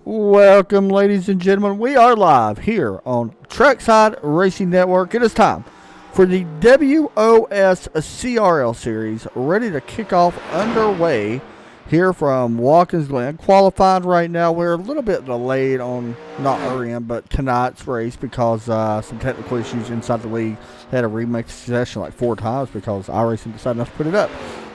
Welcome, ladies and gentlemen. We are live here on Trackside Racing Network. It is time for the WOSCRL series, ready to kick off underway here from Watkins, Glen. Qualified right now. We're a little bit delayed on, not our end, but tonight's race because some technical issues inside the league. They had to remake the session like 4 times because iRacing decided not to put it up.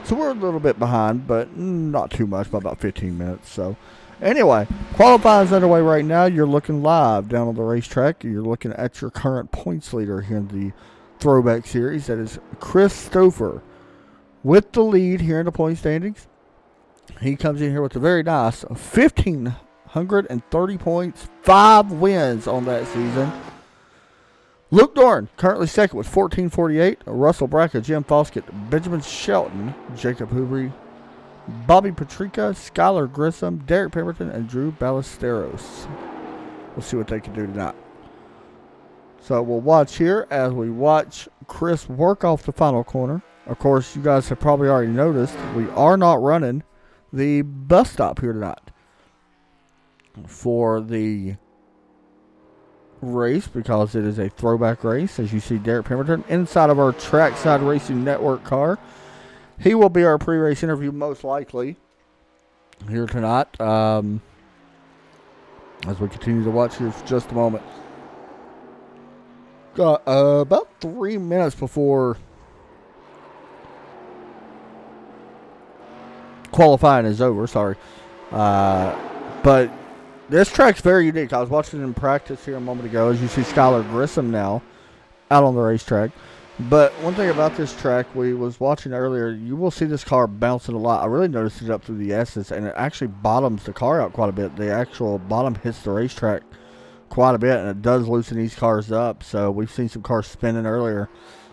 So we're a little bit behind, but not too much, by about 15 minutes. So anyway, qualifying is underway right now. You're looking live down on the racetrack. You're looking at your current points leader here in the Throwback Series. That is Chris Stouffer with the lead here in the point standings. He comes in here with a very nice 1,530 points, 5 wins on that season. Luke Dorn, currently second with 1,448. Russell Brackett, Jim Foskett, Benjamin Shelton, Jacob Hoobrey, Bobby Patrica, Skylar Grissom, Derek Pemberton, and Drew Ballesteros. We'll see what they can do tonight. So we'll watch here as we watch Chris work off the final corner. Of course, you guys have probably already noticed we are not running the bus stop here tonight for the race because it is a throwback race. As you see, Derek Pemberton inside of our Trackside Racing Network car. He will be our pre-race interview most likely here tonight as we continue to watch here for just a moment. Got about 3 minutes before qualifying is over, sorry. But this track's very unique. I was watching it in practice here a moment ago. As you see Skylar Grissom now out on the racetrack. But one thing about this track, we was watching earlier, you will see this car bouncing a lot. I really noticed it up through the S's, and it actually bottoms the car out quite a bit. The actual bottom hits the racetrack quite a bit, and it does loosen these cars up. So we've seen some cars spinning earlier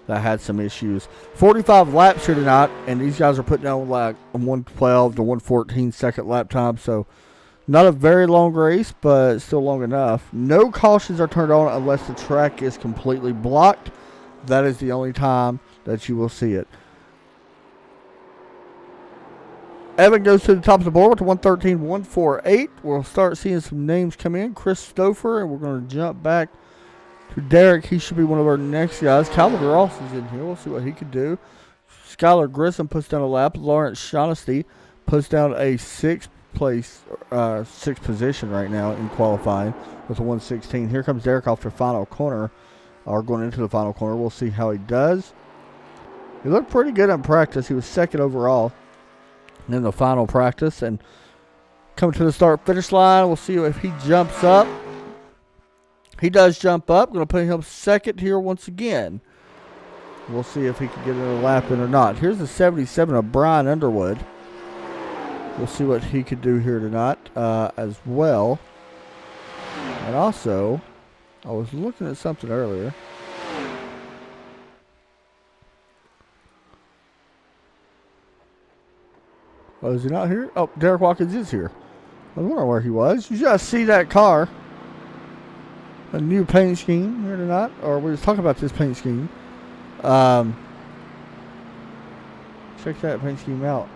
that had some issues. 45 laps here tonight, and these guys are putting down like 112 to 114 second lap time. So not a very long race, but still long enough. No cautions are turned on unless the track is completely blocked. That is the only time that you will see it. Evan goes to the top of the board with 113.148. We'll start seeing some names come in. Chris Stouffer, and we're going to jump back to Derek. He should be one of our next guys. Calvin Ross is in here. We'll see what he can do. Skylar Grissom puts down a lap. Lawrence Shaughnessy puts down a sixth position right now in qualifying with a 116. Here comes Derek off the final corner. Or going into the final corner. We'll see how he does. He looked pretty good in practice. He was second overall in the final practice. And coming to the start-finish line, we'll see if he jumps up. He does jump up. Going to put him second here once again. We'll see if he can get another lap in or not. Here's the 77 of Brian Underwood. We'll see what he could do here tonight as well. And also, I was looking at something earlier. Oh, is he not here? Oh, Derek Watkins is here. I was wondering where he was. You just see that car. A new paint scheme here tonight. Or we was talking about this paint scheme. Check that paint scheme out.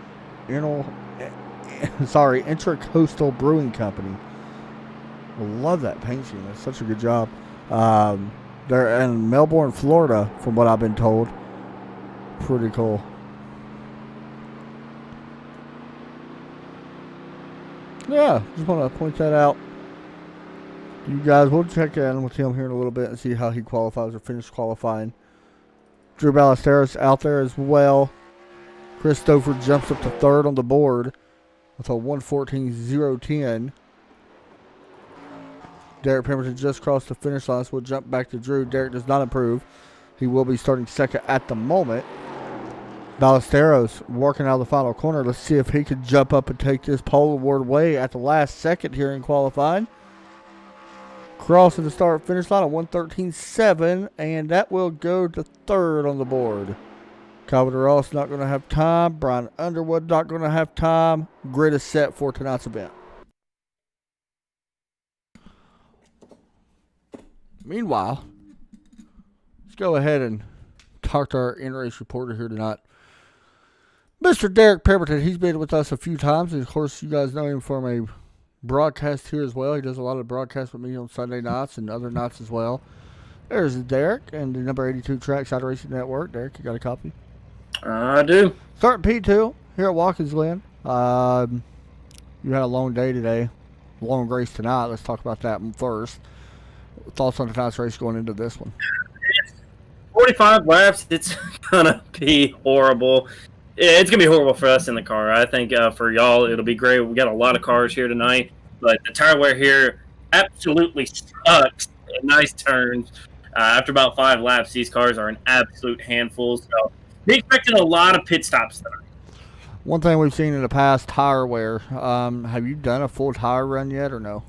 Intracoastal Brewing Company. I love that paint scheme. That's such a good job. They're in Melbourne, Florida, from what I've been told. Pretty cool. Yeah, just want to point that out. You guys, we'll check in with him here in a little bit and see how he qualifies or finishes qualifying. Drew Ballesteros out there as well. Chris Stouffer jumps up to third on the board with a 114.010. Derek Pemberton just crossed the finish line, so we'll jump back to Drew. Derek does not improve. He will be starting second at the moment. Ballesteros working out of the final corner. Let's see if he can jump up and take this pole award away at the last second here in qualifying. Crossing the start-finish line at 113.7, and that will go to third on the board. Calvin Ross not going to have time. Brian Underwood not going to have time. Grid is set for tonight's event. Meanwhile, let's go ahead and talk to our in-race reporter here tonight. Mr. Derek Pemberton, he's been with us a few times. And of course, you guys know him from a broadcast here as well. He does a lot of broadcasts with me on Sunday nights and other nights as well. There's Derek and the number 82 Trackside Racing Network. Derek, you got a copy? I do. Starting P2 here at Watkins, Glen. You had a long day today. Long race tonight. Let's talk about that one first. Thoughts on tonight's race going into this one? 45 laps. It's gonna be horrible. It's gonna be horrible for us in the car. I think for y'all, it'll be great. We got a lot of cars here tonight, but the tire wear here absolutely sucks. Nice turns. After about 5 laps, these cars are an absolute handful. So, be expecting a lot of pit stops tonight. One thing we've seen in the past, tire wear. Have you done a full tire run yet or no?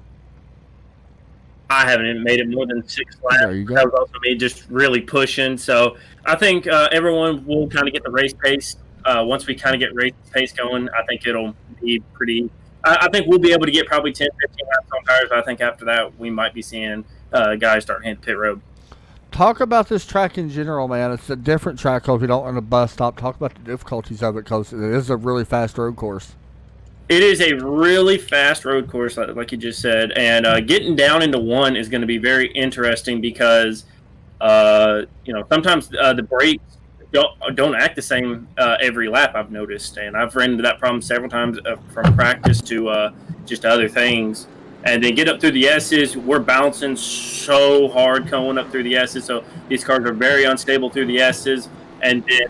I haven't made it more than 6 laps. There you go. That was also me just really pushing. So I think everyone will kind of get the race pace. Once we kind of get race pace going, I think it'll be pretty. I think we'll be able to get probably 10, 15 laps on tires. But I think after that, we might be seeing guys start hitting pit road. Talk about this track in general, man. It's a different track because we don't run a bus stop. Talk about the difficulties of it because it is a really fast road course. It is a really fast road course, like you just said, and getting down into one is going to be very interesting because, sometimes the brakes don't act the same every lap. I've noticed, and I've run into that problem several times from practice to just other things. And then get up through the S's. We're bouncing so hard going up through the S's, so these cars are very unstable through the S's. And then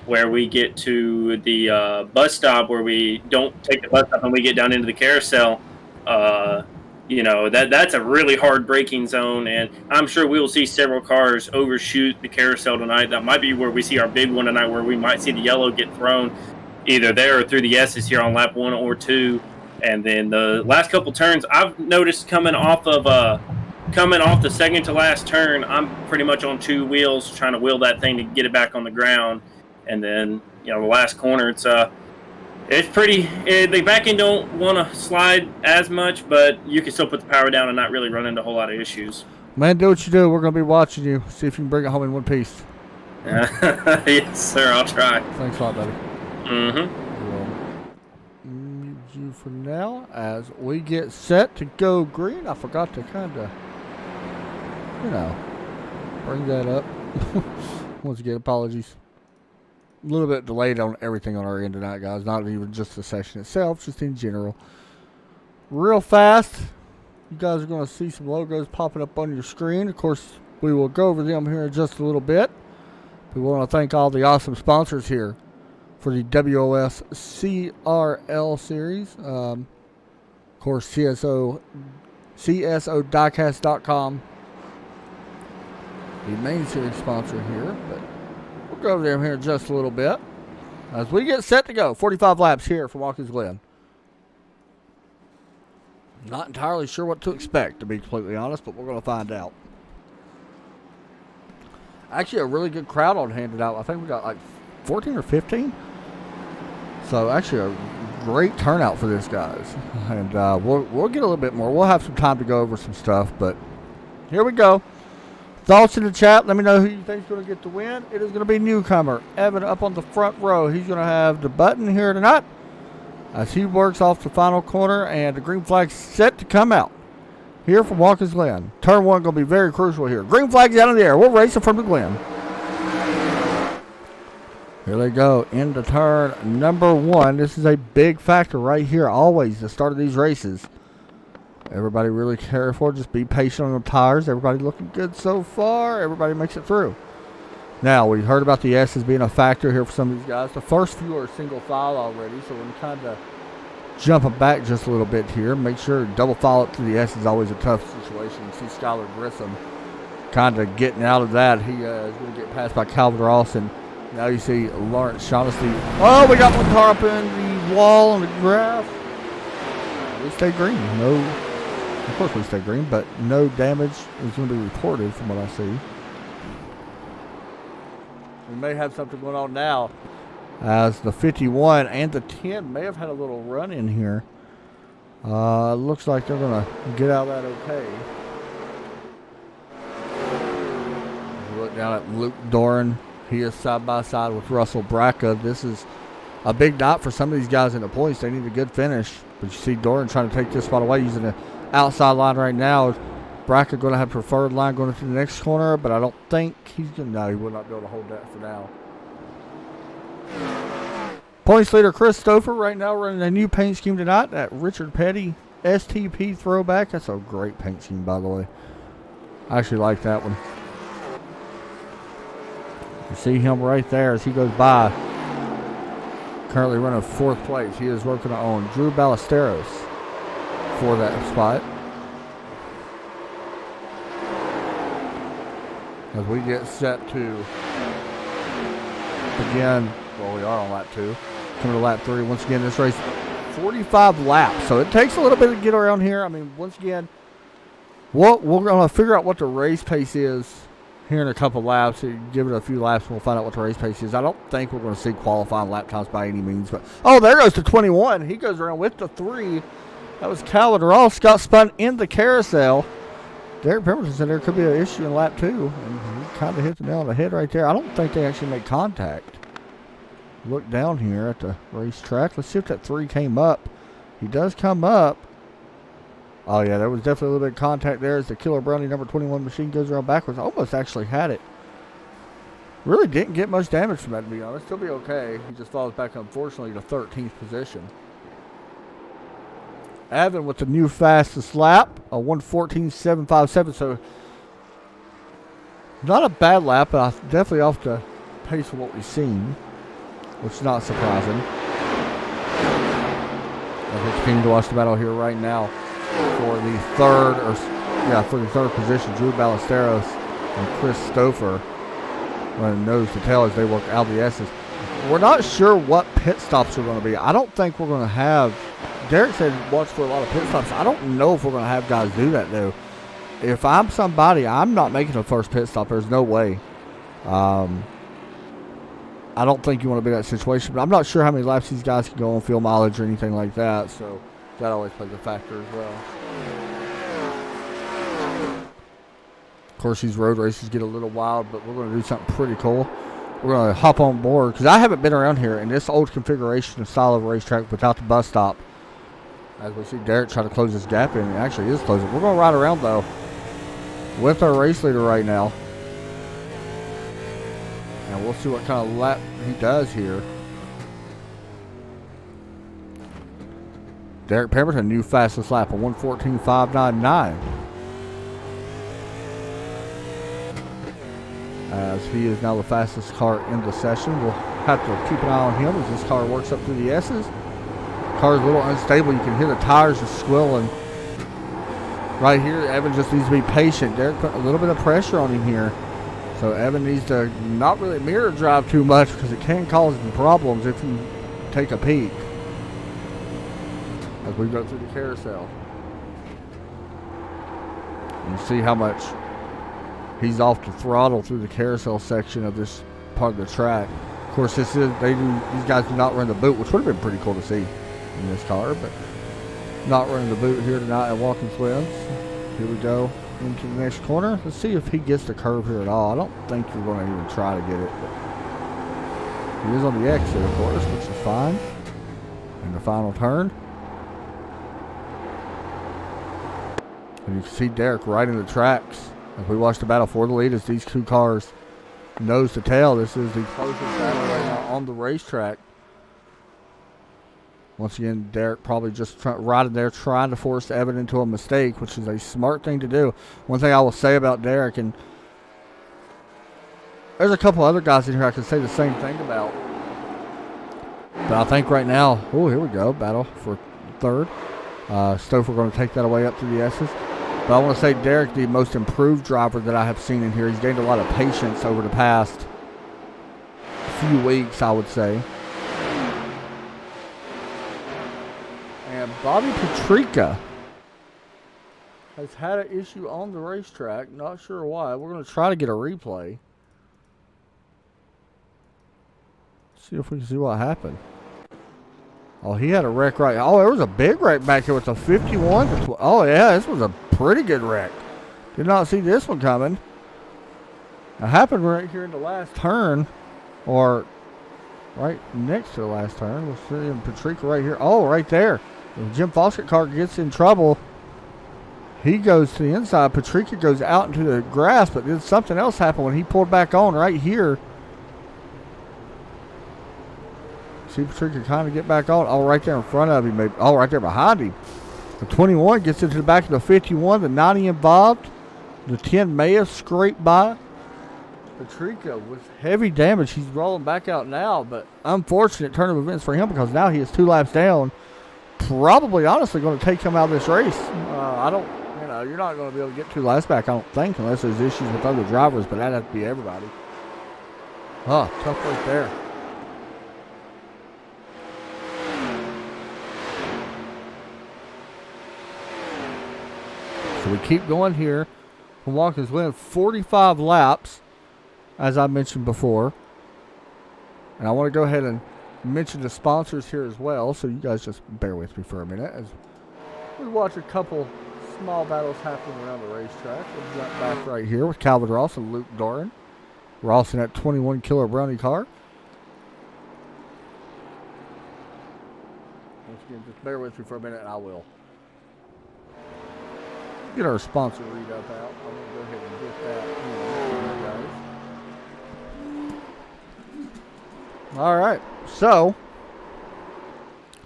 where we get to the bus stop, where we don't take the bus stop and we get down into the carousel, that's a really hard braking zone, and I'm sure we will see several cars overshoot the carousel tonight. That might be where we see our big one tonight, where we might see the yellow get thrown either there or through the S's here on lap 1 or 2. And then the last couple turns, I've noticed coming off the second to last turn, I'm pretty much on 2 wheels trying to wheel that thing to get it back on the ground. And then, the last corner, it's pretty. The back end don't want to slide as much, but you can still put the power down and not really run into a whole lot of issues. Man, do what you do. We're going to be watching you. See if you can bring it home in one piece. Yes, sir. I'll try. Thanks a lot, buddy. Mm-hmm. We'll mute you for now as we get set to go green. I forgot to kind of, bring that up. Once again, apologies. A little bit delayed on everything on our end tonight, guys. Not even just the session itself, just in general. Real fast, you guys are going to see some logos popping up on your screen. Of course, we will go over them here in just a little bit. We want to thank all the awesome sponsors here for the WOSCRL series. Of course, CSOdiecast.com, the main series sponsor here. But we'll go over them here in just a little bit as we get set to go. 45 laps here from Watkins Glen. Not entirely sure what to expect, to be completely honest, but we're going to find out. Actually, a really good crowd on handed out. I think we got like 14 or 15. So actually a great turnout for this, guys. And we'll get a little bit more. We'll have some time to go over some stuff, but here we go. Thoughts in the chat. Let me know who you think is going to get the win. It is going to be newcomer Evan up on the front row. He's going to have the button here tonight as he works off the final corner, and the green flag's set to come out here from Watkins Glen. Turn 1 going to be very crucial here. Green flag's out in the air. We're racing from the Glen. Here they go into turn number 1. This is a big factor right here, always, the start of these races. Everybody really careful. Just be patient on the tires. Everybody looking good so far. Everybody makes it through. Now, we heard about the S's being a factor here for some of these guys. The first few are single file already, so we're kind of jumping back just a little bit here. Make sure double file up to the S is always a tough situation. You see Skylar Grissom kind of getting out of that. He is going to get passed by Calvin Ross, and now you see Lawrence Shaughnessy. Oh, we got one car up in the wall on the graph. We stay green. No, of course we stay green, but no damage is going to be reported from what I see. We may have something going on now as the 51 and the 10 may have had a little run in here. Looks like they're going to get out of that okay. Look down at Luke Doran. He is side by side with Russell Bracca. This is a big night for some of these guys in the points. They need a good finish. But you see Doran trying to take this spot away using the outside line right now. Brackett going to have preferred line going into the next corner, but I don't think he's going to. No, he will not be able to hold that for now. Points leader Chris Stouffer right now running a new paint scheme tonight. That Richard Petty STP throwback. That's a great paint scheme, by the way. I actually like that one. You see him right there as he goes by. Currently running 4th place. He is working on Drew Ballesteros for that spot. As we get set to begin, well, we are on lap 2. Coming to lap 3. Once again, this race, 45 laps. So it takes a little bit to get around here. I mean, once again, we're going to figure out what the race pace is here in a couple laps. Give it a few laps and we'll find out what the race pace is. I don't think we're going to see qualifying lap times by any means. But oh, there goes to 21. He goes around with the 3. That was Calvin Ross. Got spun in the carousel. Derek Pemberton said there could be an issue in lap 2. And he kind of hit the nail on the head right there. I don't think they actually made contact. Look down here at the racetrack. Let's see if that 3 came up. He does come up. Oh, yeah, there was definitely a little bit of contact there as the Killer Brownie number 21 machine goes around backwards. Almost actually had it. Really didn't get much damage from that, to be honest. He'll be okay. He just falls back, unfortunately, to 13th position. Evan with the new fastest lap, a 1:14.757. So, not a bad lap, but definitely off the pace of what we've seen, which is not surprising. We're continuing to watch the battle here right now. For the third position, Drew Ballesteros and Chris Stouffer running nose to tail as they work out the S's. We're not sure what pit stops are going to be. I don't think we're going to have. Derek said watch for a lot of pit stops. I don't know if we're going to have guys do that though. If I'm somebody, I'm not making the first pit stop. There's no way. I don't think you want to be in that situation, but I'm not sure how many laps these guys can go on fuel mileage or anything like that. So. That always plays a factor as well. Of course, these road races get a little wild, but we're going to do something pretty cool. We're going to hop on board, because I haven't been around here in this old configuration and style of racetrack without the bus stop. As we see Derek try to close this gap in, it actually is closing. We're going to ride around, though, with our race leader right now. And we'll see what kind of lap he does here. Derek Pemberton, new fastest lap, a 1:14.599. As he is now the fastest car in the session. We'll have to keep an eye on him as this car works up through the S's. Car is a little unstable. You can hear the tires just squealing. Right here, Evan just needs to be patient. Derek put a little bit of pressure on him here. So Evan needs to not really mirror drive too much because it can cause him problems if you take a peek. As we go through the carousel. You see how much he's off the throttle through the carousel section of this part of the track. Of course, these guys do not run the boot, which would have been pretty cool to see in this car, but not running the boot here tonight at Watkins. Here we go into the next corner. Let's see if he gets the curve here at all. I don't think you're going to even try to get it, but he is on the exit, of course, which is fine. In the final turn. And you can see Derek right in the tracks as we watch the battle for the lead as these two cars nose to tail. This is the closest battle right now on the racetrack. Once again, Derek probably just riding there trying to force Evan into a mistake, which is a smart thing to do. One thing I will say about Derek, and there's a couple other guys in here I can say the same thing about. But I think right now, oh, here we go, battle for third. Stouffer going to take that away up to the S's. But I want to say Derek, the most improved driver that I have seen in here. He's gained a lot of patience over the past few weeks, I would say. And Bobby Petrika has had an issue on the racetrack. Not sure why. We're going to try to get a replay. See if we can see what happened. Oh, he had a wreck right. Oh, there was a big wreck back here with a 51. Oh, yeah, this was a pretty good wreck. Did not see this one coming. It happened right here in the last turn. Or right next to the last turn. We'll see Patrica right here. Oh, right there. When Jim Foskett car gets in trouble, he goes to the inside. Patrica goes out into the grass, but then something else happened when he pulled back on right here. See Patrica kind of get back on. Oh, right there in front of him. Maybe. Oh, right there behind him. The 21 gets into the back of the 51. The 90 involved. The 10 may have scraped by. Patrica with heavy damage. He's rolling back out now, but unfortunate turn of events for him because now he is 2 laps down. Probably, honestly, going to take him out of this race. You're not going to be able to get 2 laps back, I don't think, unless there's issues with other drivers, but that'd have to be everybody. Tough right there. So we keep going here. From Watkins Glen, 45 laps, as I mentioned before. And I want to go ahead and mention the sponsors here as well, so you guys just bear with me for a minute as we watch a couple small battles happening around the racetrack. We'll jump back right here with Calvin Ross and Luke Doran. Ross in that 21 Killer Brownie car. Once again, just bear with me for a minute and I will get our sponsor read up out. I'm going to go ahead and get that here, guys. All right. So,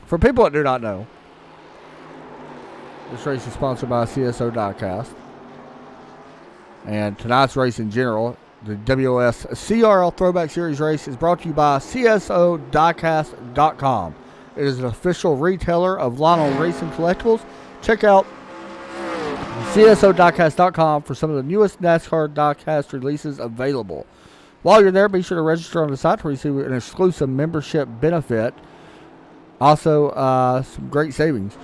for people that do not know, this race is sponsored by CSO Diecast. And tonight's race in general, the WOSCRL Throwback Series race, is brought to you by CSODiecast.com. It is an official retailer of Lionel Racing collectibles. Check out CSODiecast.com for some of the newest NASCAR diecast releases available. While you're there, be sure to register on the site to receive an exclusive membership benefit. Also, some great savings.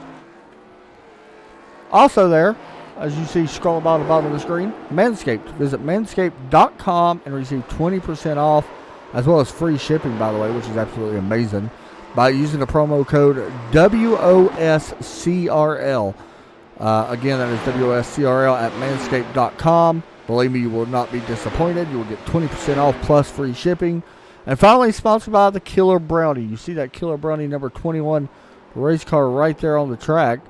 Also there, as you see scrolling down the bottom of the screen, Manscaped. Visit manscaped.com and receive 20% off, as well as free shipping, by the way, which is absolutely amazing, by using the promo code WOSCRL. Again, that is WOSCRL at manscaped.com. Believe me, you will not be disappointed. You will get 20% off plus free shipping. And finally, sponsored by the Killer Brownie. You see that Killer Brownie number 21 race car right there on the track.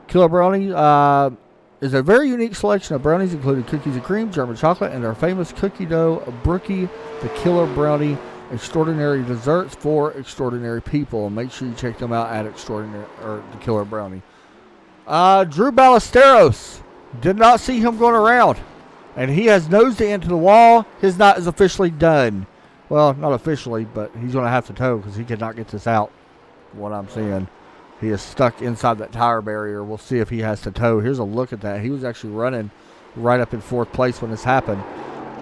Killer Brownie is a very unique selection of brownies, including cookies and cream, German chocolate, and their famous cookie dough brookie, the Killer Brownie. Extraordinary desserts for extraordinary people. Make sure you check them out at the Killer Brownie. Drew Ballesteros, did not see him going around, and he has nosed it into the wall. His night is officially done. Well, not officially, but he's going to have to tow because he cannot get this out. What I'm seeing, he is stuck inside that tire barrier. We'll see if he has to tow. Here's a look at that. He was actually running right up in 4th place when this happened.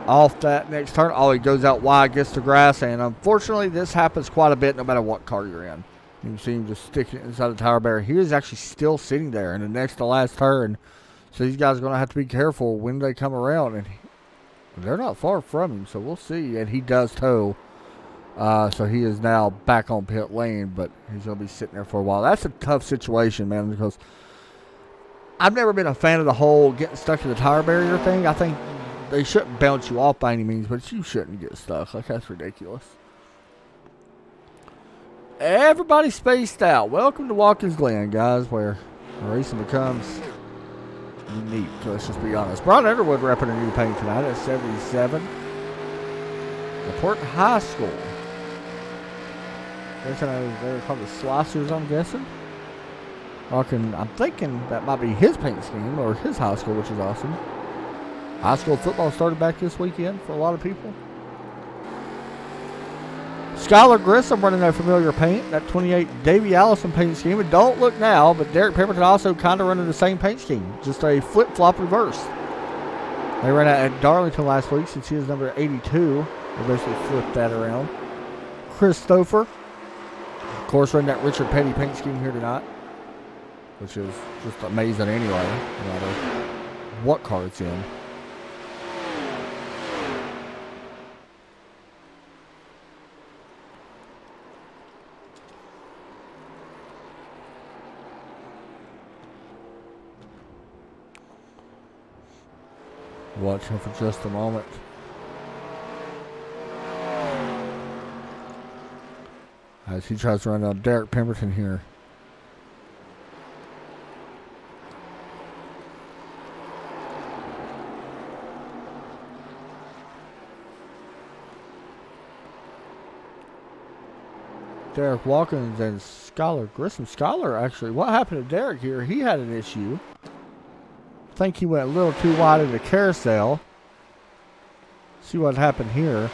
Off that next turn, he goes out wide, gets the grass, and unfortunately this happens quite a bit no matter what car you're in. You can see him just sticking it inside the tire barrier. He is actually still sitting there in the next to last turn. So these guys are going to have to be careful when they come around. And they're not far from him, so we'll see. And he does tow. So he is now back on pit lane, but he's going to be sitting there for a while. That's a tough situation, man, because I've never been a fan of the whole getting stuck in the tire barrier thing. I think they shouldn't bounce you off by any means, but you shouldn't get stuck. Like, that's ridiculous. Everybody spaced out. Welcome to Watkins Glen, guys, where racing becomes unique. Let's just be honest. Brian Underwood repping a new paint tonight at 77. LaPorte High School. They're called the Slicers, I'm guessing. I'm thinking that might be his paint scheme or his high school, which is awesome. High school football started back this weekend for a lot of people. Skylar Grissom running that familiar paint, that 28 Davey Allison paint scheme. And don't look now, but Derek Pemberton also kind of running the same paint scheme, just a flip-flop reverse. They ran that at Darlington last week since he was number 82. They basically flipped that around. Chris Stouffer, of course, running that Richard Petty paint scheme here tonight, which is just amazing anyway, no matter what car it's in. Watch him for just a moment. as he tries to run Derek Pemberton here. Derek Watkins and Skylar Grissom. Skylar, actually, what happened to Derek here? He had an issue. I think he went a little too wide in the carousel. See what happened here.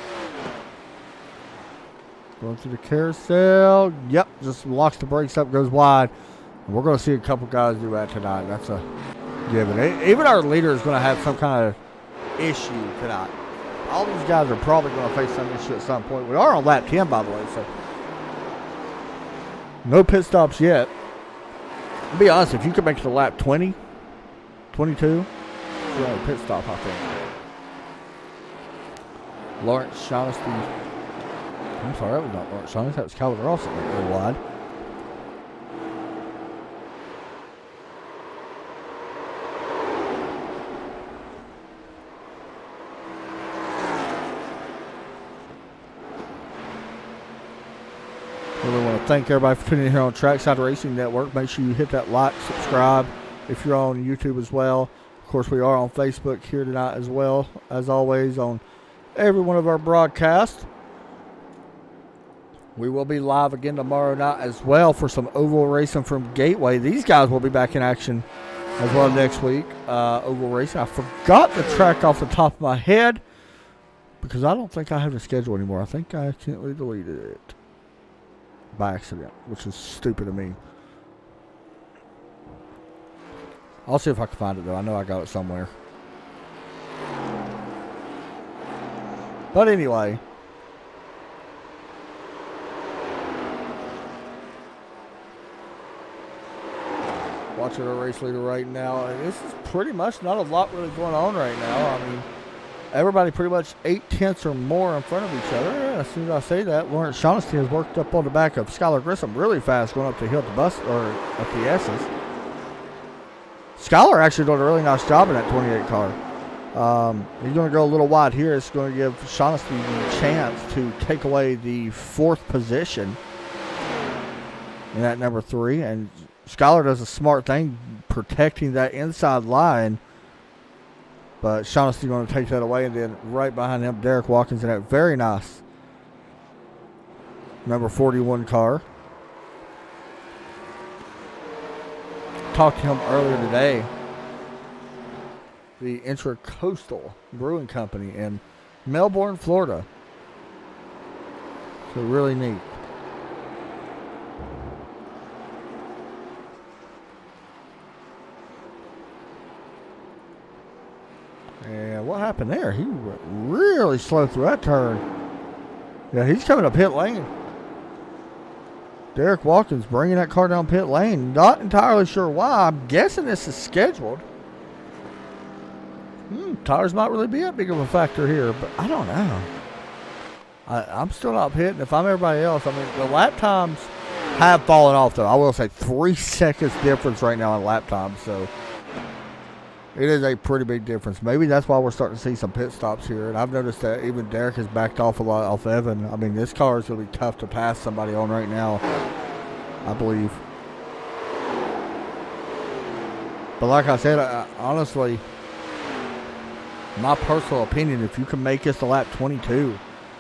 Going through the carousel. Yep, just locks the brakes up, goes wide. And we're going to see a couple guys do that tonight. That's a given. Even our leader is going to have some kind of issue tonight. All these guys are probably going to face some issue at some point. We are on lap 10, by the way, so no pit stops yet. To be honest, if you could make it to lap 20, 22, you're on a pit stop, I think. Lawrence Shaughnessy. I'm sorry, that was not Lawrence Shaughnessy. That was Calvin Ross that went a little wide. Really want to thank everybody for tuning in here on Trackside Racing Network. Make sure you hit that like, subscribe if you're on YouTube as well. Of course, we are on Facebook here tonight as well, as always, on every one of our broadcasts. We will be live again tomorrow night as well for some oval racing from Gateway. These guys will be back in action as well next week. Oval racing. I forgot the track off the top of my head because I don't think I have the schedule anymore. I think I accidentally deleted it by accident, which is stupid of me. I'll see if I can find it, though. I know I got it somewhere. But anyway, watching our race leader right now, and this is pretty much not a lot really going on right now. I mean, everybody pretty much 8/10 or more in front of each other. And as soon as I say that, Lawrence Shaughnessy has worked up on the back of Skylar Grissom really fast, going up the hill to bus or up the S's. Skylar actually doing a really nice job in that 28 car. He's going to go a little wide here. It's going to give Shaughnessy the chance to take away the 4th position in that number 3. And Skylar does a smart thing, protecting that inside line. But Shaughnessy going to take that away, and then right behind him, Derek Watkins in that very nice number 41 car. Talked to him earlier today. The Intracoastal Brewing Company in Melbourne, Florida. So really neat. And what happened there? He went really slow through that turn. Yeah, he's coming up pit lane. Derek Watkins bringing that car down pit lane. Not entirely sure why. I'm guessing this is scheduled. Tires might really be that big of a factor here, but I don't know. I'm still not pitting. If I'm everybody else, I mean, the lap times have fallen off, though. I will say 3 seconds difference right now in lap time, so it is a pretty big difference. Maybe that's why we're starting to see some pit stops here. And I've noticed that even Derek has backed off a lot off Evan. I mean, this car is going to be tough to pass somebody on right now, I believe. But like I said, honestly, my personal opinion, if you can make this to lap 22,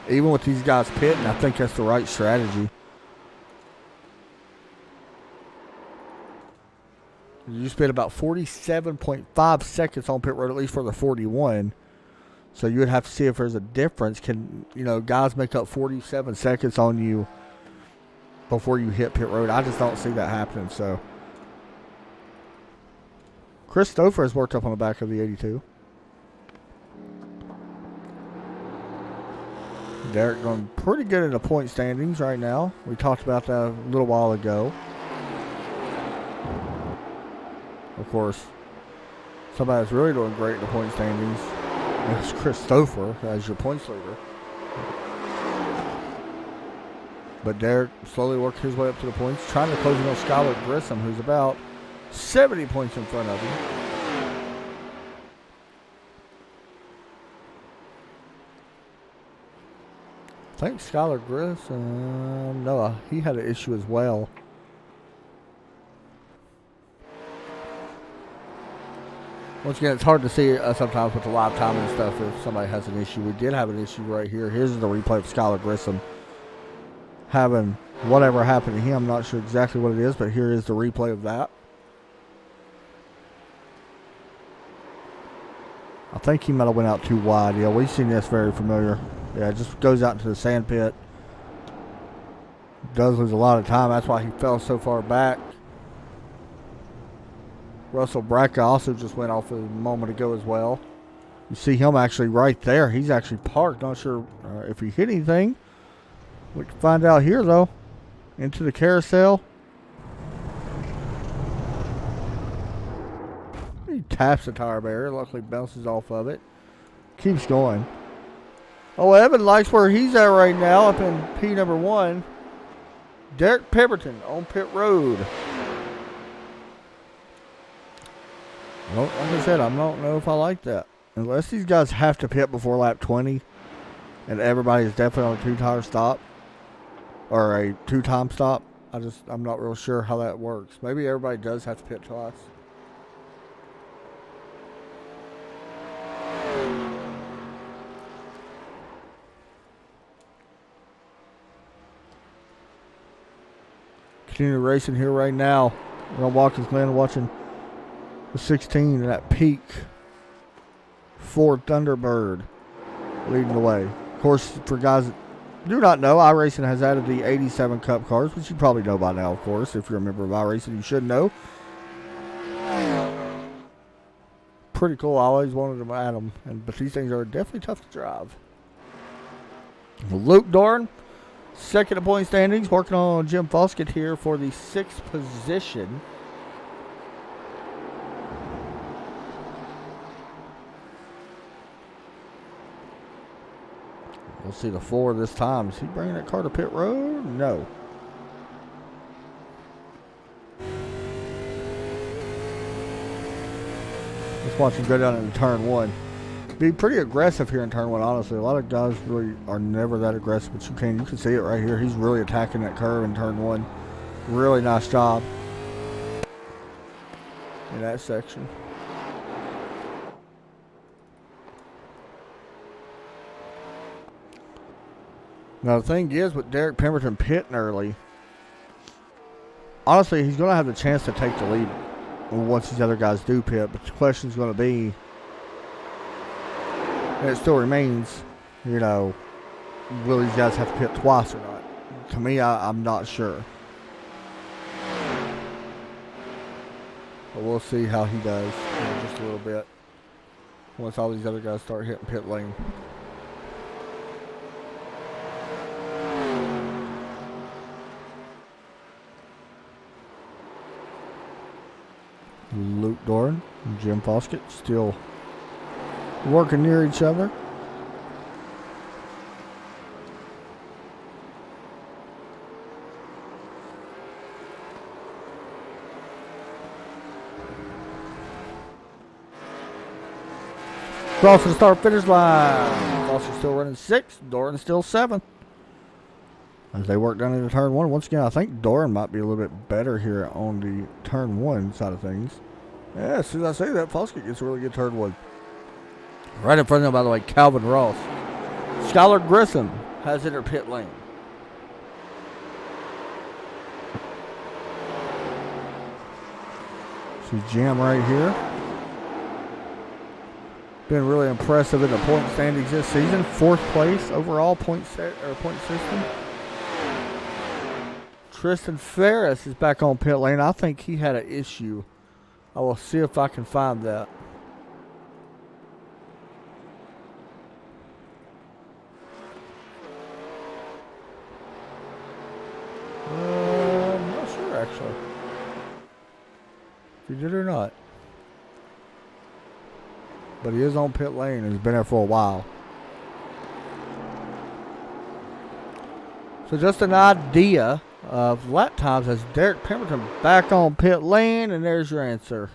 even with these guys pitting, I think that's the right strategy. You spent about 47.5 seconds on pit road, at least for the 41. So you would have to see if there's a difference. Can, guys make up 47 seconds on you before you hit pit road? I just don't see that happening. So Chris Stouffer has worked up on the back of the 82. Derek going pretty good in the point standings right now. We talked about that a little while ago. Of course, somebody that's really doing great in the point standings is Chris Stouffer as your points leader. But Derek slowly worked his way up to the points, trying to close in on Skylar Grissom, who's about 70 points in front of him. I think Skylar Grissom, no, he had an issue as well. Once again, it's hard to see sometimes with the live time and stuff if somebody has an issue. We did have an issue right here. Here's the replay of Skylar Grissom having whatever happened to him. I'm not sure exactly what it is, but here is the replay of that. I think he might have went out too wide. Yeah, we've seen this very familiar. Yeah, it just goes out into the sand pit. Does lose a lot of time. That's why he fell so far back. Russell Bracca also just went off a moment ago as well. You see him actually right there. He's actually parked. Not sure if he hit anything. We can find out here, though. Into the carousel. He taps the tire barrier. Luckily bounces off of it. Keeps going. Oh, Evan likes where he's at right now up in P number 1. Derek Pemberton on pit road. Well, like I said, I don't know if I like that. Unless these guys have to pit before lap 20 and everybody is definitely on a two-tire stop or a two-time stop. I'm not real sure how that works. Maybe everybody does have to pit twice. Continue racing here right now. We're on Watkins, Glen, watching the 16 and that peak Ford Thunderbird leading the way. Of course, for guys that do not know, iRacing has added the 87 Cup cars, which you probably know by now, of course. If you're a member of iRacing, you should know. Pretty cool. I always wanted to add them, but these things are definitely tough to drive. Luke Doran, second in point standings, working on Jim Foskett here for the 6th position. We'll see the 4 this time. Is he bringing that car to pit road? No. Let's watch him go down into turn 1. Be pretty aggressive here in turn 1, honestly. A lot of guys really are never that aggressive, but you can see it right here. He's really attacking that curve in turn 1. Really nice job in that section. Now, the thing is, with Derek Pemberton pitting early, honestly, he's going to have the chance to take the lead once these other guys do pit. But the question is going to be, and it still remains, will these guys have to pit twice or not? To me, I'm not sure. But we'll see how he does in just a little bit once all these other guys start hitting pit lane. Luke Doran and Jim Foskett still working near each other. Crossing the start-finish line. Foskett still running 6th. Doran still 7th. As they work down into turn 1. Once again, I think Doran might be a little bit better here on the turn 1 side of things. Yeah, as soon as I say that, Foskett gets a really good turn 1. Right in front of him, by the way, Calvin Ross. Skylar Grissom has entered pit lane. See Jim right here. Been really impressive in the point standings this season. 4th place overall point system. Tristan Ferris is back on pit lane. I think he had an issue. I will see if I can find that. I'm not sure, actually, if he did or not. But he is on pit lane and he's been there for a while. So just an idea of lap times as Derek Pemberton back on pit lane, and there's your answer.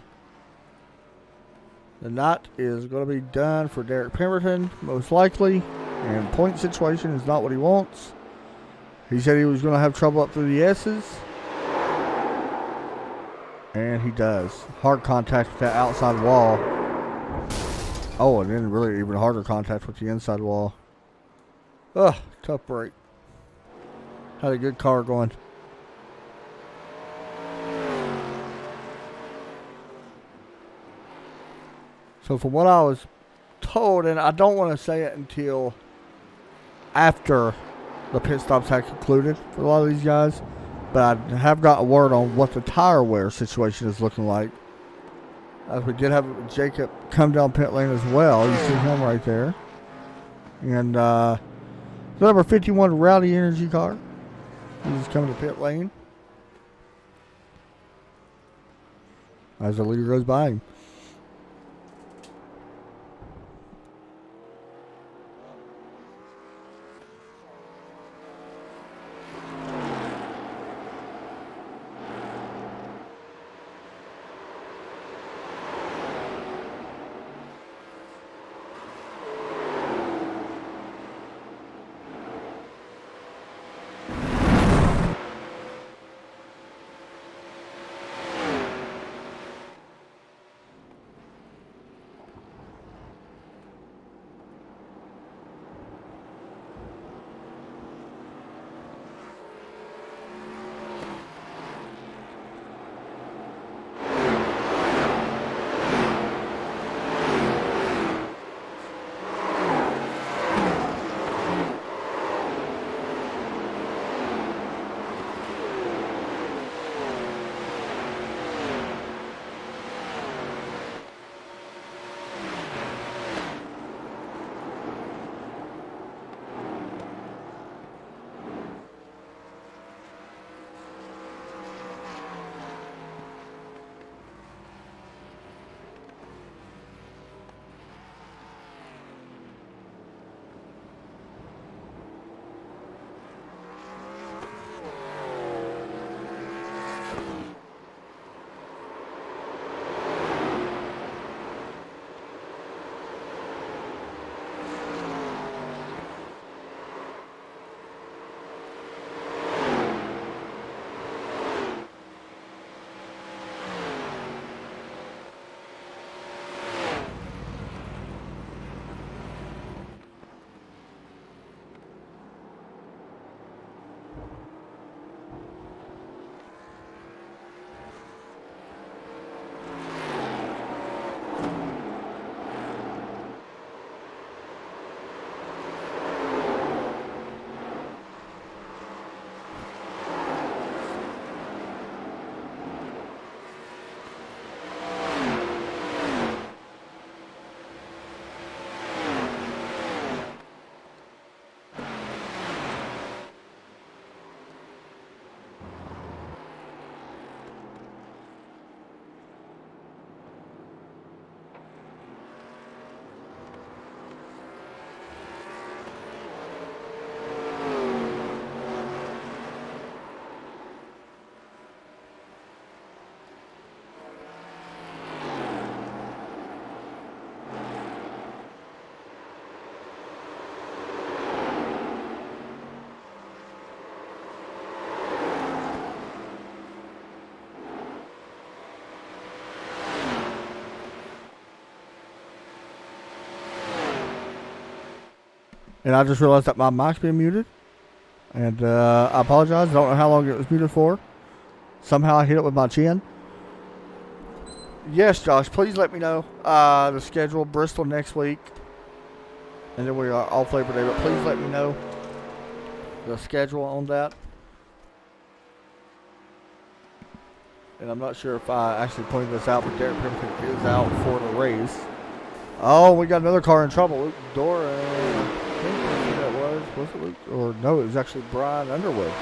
The night is going to be done for Derek Pemberton, most likely. And point situation is not what he wants. He said he was going to have trouble up through the S's. And he does. Hard contact with that outside wall. Oh, and then really even harder contact with the inside wall. Ugh, tough break. Had a good car going. So from what I was told, and I don't want to say it until after the pit stops had concluded for a lot of these guys, but I have got a word on what the tire wear situation is looking like. As we did have Jacob come down pit lane as well. You see him right there. And the number 51 Rowdy Energy car. He's coming to pit lane as the leader goes by him. And I just realized that my mic's being muted. And I apologize. I don't know how long it was muted for. Somehow I hit it with my chin. Yes, Josh, please let me know the schedule. Bristol next week. And then we are off Labor Day. But please let me know the schedule on that. And I'm not sure if I actually pointed this out, but Derek Pemberton is out for the race. Oh, we got another car in trouble. Luke Dora. I think that's who that was. Was it Luke? Or no, it was actually Brian Underwood.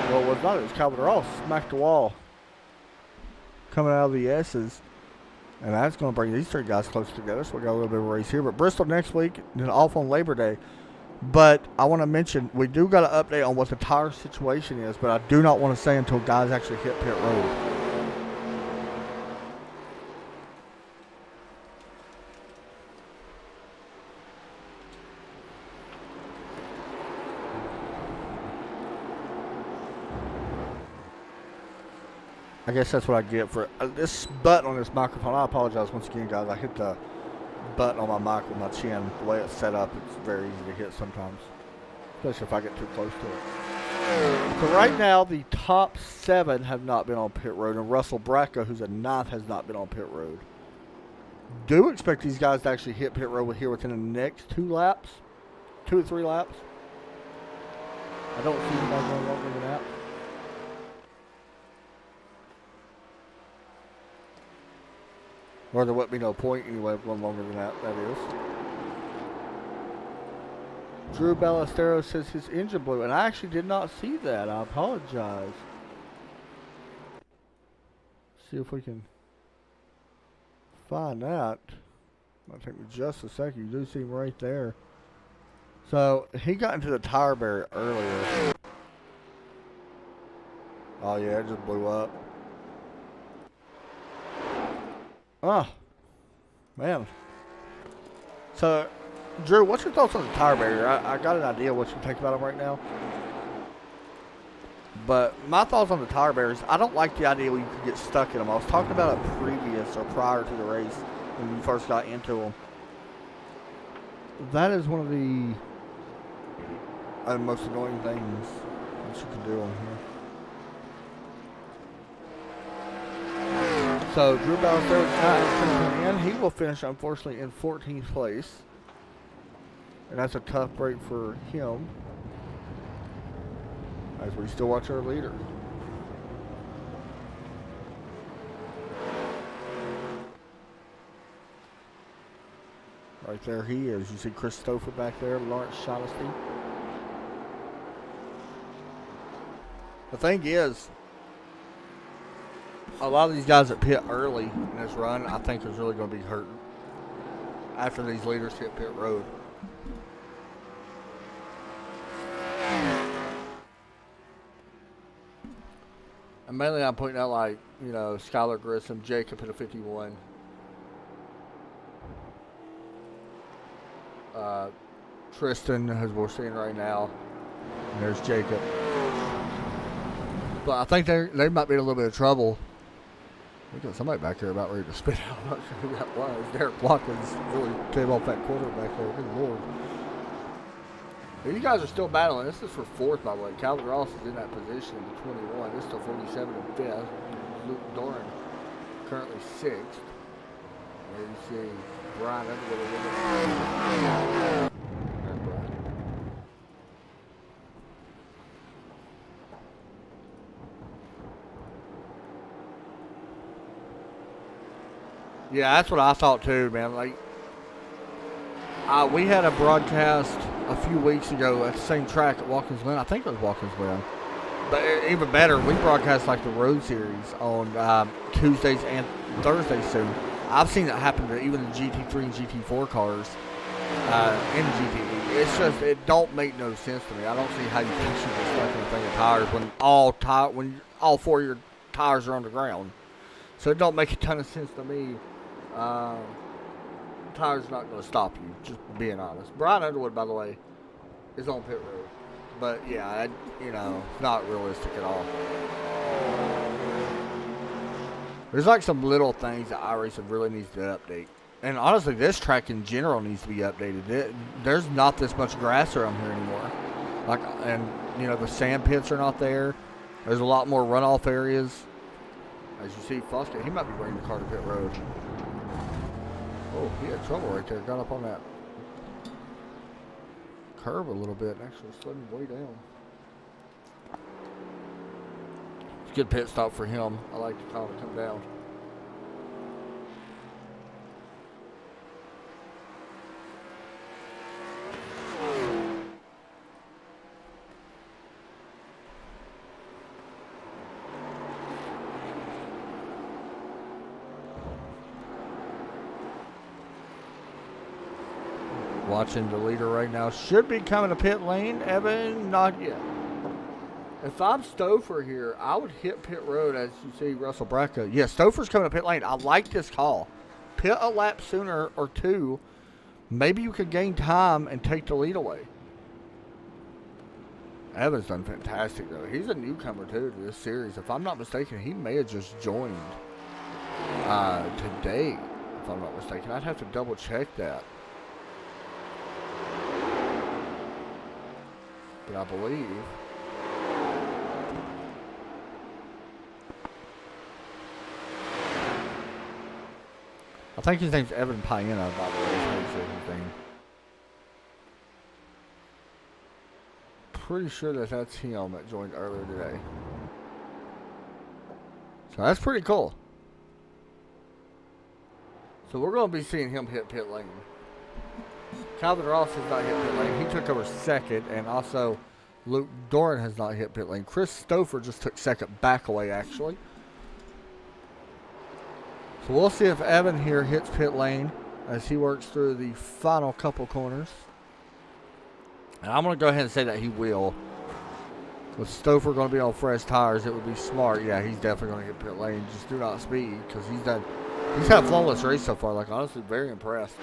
Well, it was not. It was Calvin Ross. Smacked the wall. Coming out of the S's. And that's going to bring these three guys close together. So we got a little bit of a race here. But Bristol next week, then off on Labor Day. But I want to mention, we do got an update on what the tire situation is. But I do not want to say until guys actually hit pit road. I guess that's what I get for this button on this microphone. I apologize once again, guys. I hit the button on my mic with my chin. The way it's set up, it's very easy to hit sometimes, especially if I get too close to it. So right now, the top 7 have not been on pit road, and Russell Bracco, who's a 9th, has not been on pit road. Do expect these guys to actually hit pit road here within the next 2 laps, 2 or 3 laps. I don't see anybody going longer than that. Or there wouldn't be no point anyway of going longer than that, that is. Drew Ballesteros says his engine blew, and I actually did not see that. I apologize. See if we can find that. Might take me just a second. You do see him right there. So, he got into the tire barrier earlier. Oh yeah, it just blew up. Oh, man. So, Drew, what's your thoughts on the tire barrier? I got an idea what you think about them right now. But my thoughts on the tire barriers, I don't like the idea where you could get stuck in them. I was talking about it previous or prior to the race when you first got into them. That is one of the most annoying things that you can do on here. So, Drew Ballesteros in. He will finish, unfortunately, in 14th place. And that's a tough break for him, as we still watch our leader. Right there he is. You see Christopher back there, Lawrence Shaughnessy. The thing is, a lot of these guys that pit early in this run, I think is really going to be hurting after these leaders hit pit road. And mainly I'm pointing out, like, you know, Skylar Grissom, Jacob at a 51. Tristan, as we're seeing right now. And there's Jacob. But I think they might be in a little bit of trouble. We got somebody back there about ready to spit out. I'm not sure who that was. Derek Watkins really came off that corner back there. Good Lord. You guys are still battling. This is for 4th, by the way. Calvin Ross is in that position in 21. This is still 47 and 5th. Luke Doran currently 6th. And you see Brian Underwood a little bit. There's Brian. Yeah, that's what I thought too, man. Like, we had a broadcast a few weeks ago at the same track at Watkins, Glen. I think it was Watkins, Glen. But even better, we broadcast like the road series on Tuesdays and Thursdays soon. I've seen it happen to even the GT3 and GT4 cars in GTE. It's just, it don't make no sense to me. I don't see how you can shoot get stuck in a thing of tires when all 4 of your tires are on the ground. So it don't make a ton of sense to me. Tires not going to stop you, just being honest. Brian Underwood, by the way, is on pit road. But yeah, not realistic at all. There's like some little things that iRacing really needs to update. And honestly, this track in general needs to be updated. There's not this much grass around here anymore. The sand pits are not there. There's a lot more runoff areas. As you see, Foskett, he might be bringing the car to pit road. Oh, he had trouble right there. Got up on that curve a little bit and actually slid him way down. It's a good pit stop for him. I like to call him to come down. Watching the leader right now. Should be coming to pit lane. Evan, not yet. If I'm Stouffer here, I would hit pit road as you see Russell Bracco. Yeah, Stouffer's coming to pit lane. I like this call. Pit a lap sooner or 2. Maybe you could gain time and take the lead away. Evans done fantastic, though. He's a newcomer, too, to this series. If I'm not mistaken, he may have just joined today, if I'm not mistaken. I'd have to double check that. But I believe I think his name's Evan Piena, by the way. Is how you say his name. Pretty sure that that's him that joined earlier today. So that's pretty cool. So we're going to be seeing him hit pit lane. Calvin Ross has not hit pit lane. He took over second, and also Luke Doran has not hit pit lane. Chris Stouffer just took second back away, actually. So we'll see if Evan here hits pit lane as he works through the final couple corners. And I'm going to go ahead and say that he will. With Stouffer going to be on fresh tires, it would be smart. Yeah, he's definitely going to hit pit lane. Just do not speed, because he's had a flawless race so far. Like, honestly, very impressed.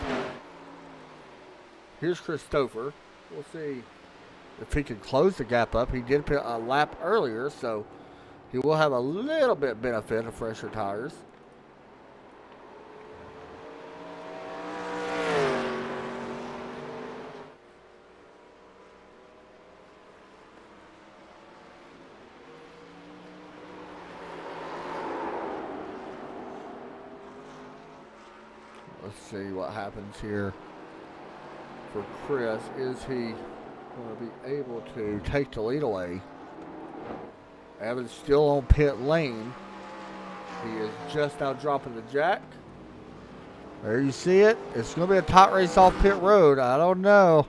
Here's Chris Stouffer. We'll see if he can close the gap up. He did pit a lap earlier, so he will have a little bit benefit of fresher tires. Let's see what happens here for Chris. Is he going to be able to take the lead away? Evans still on pit lane. He is just now dropping the jack. There you see it. It's going to be a tight race off pit road. I don't know.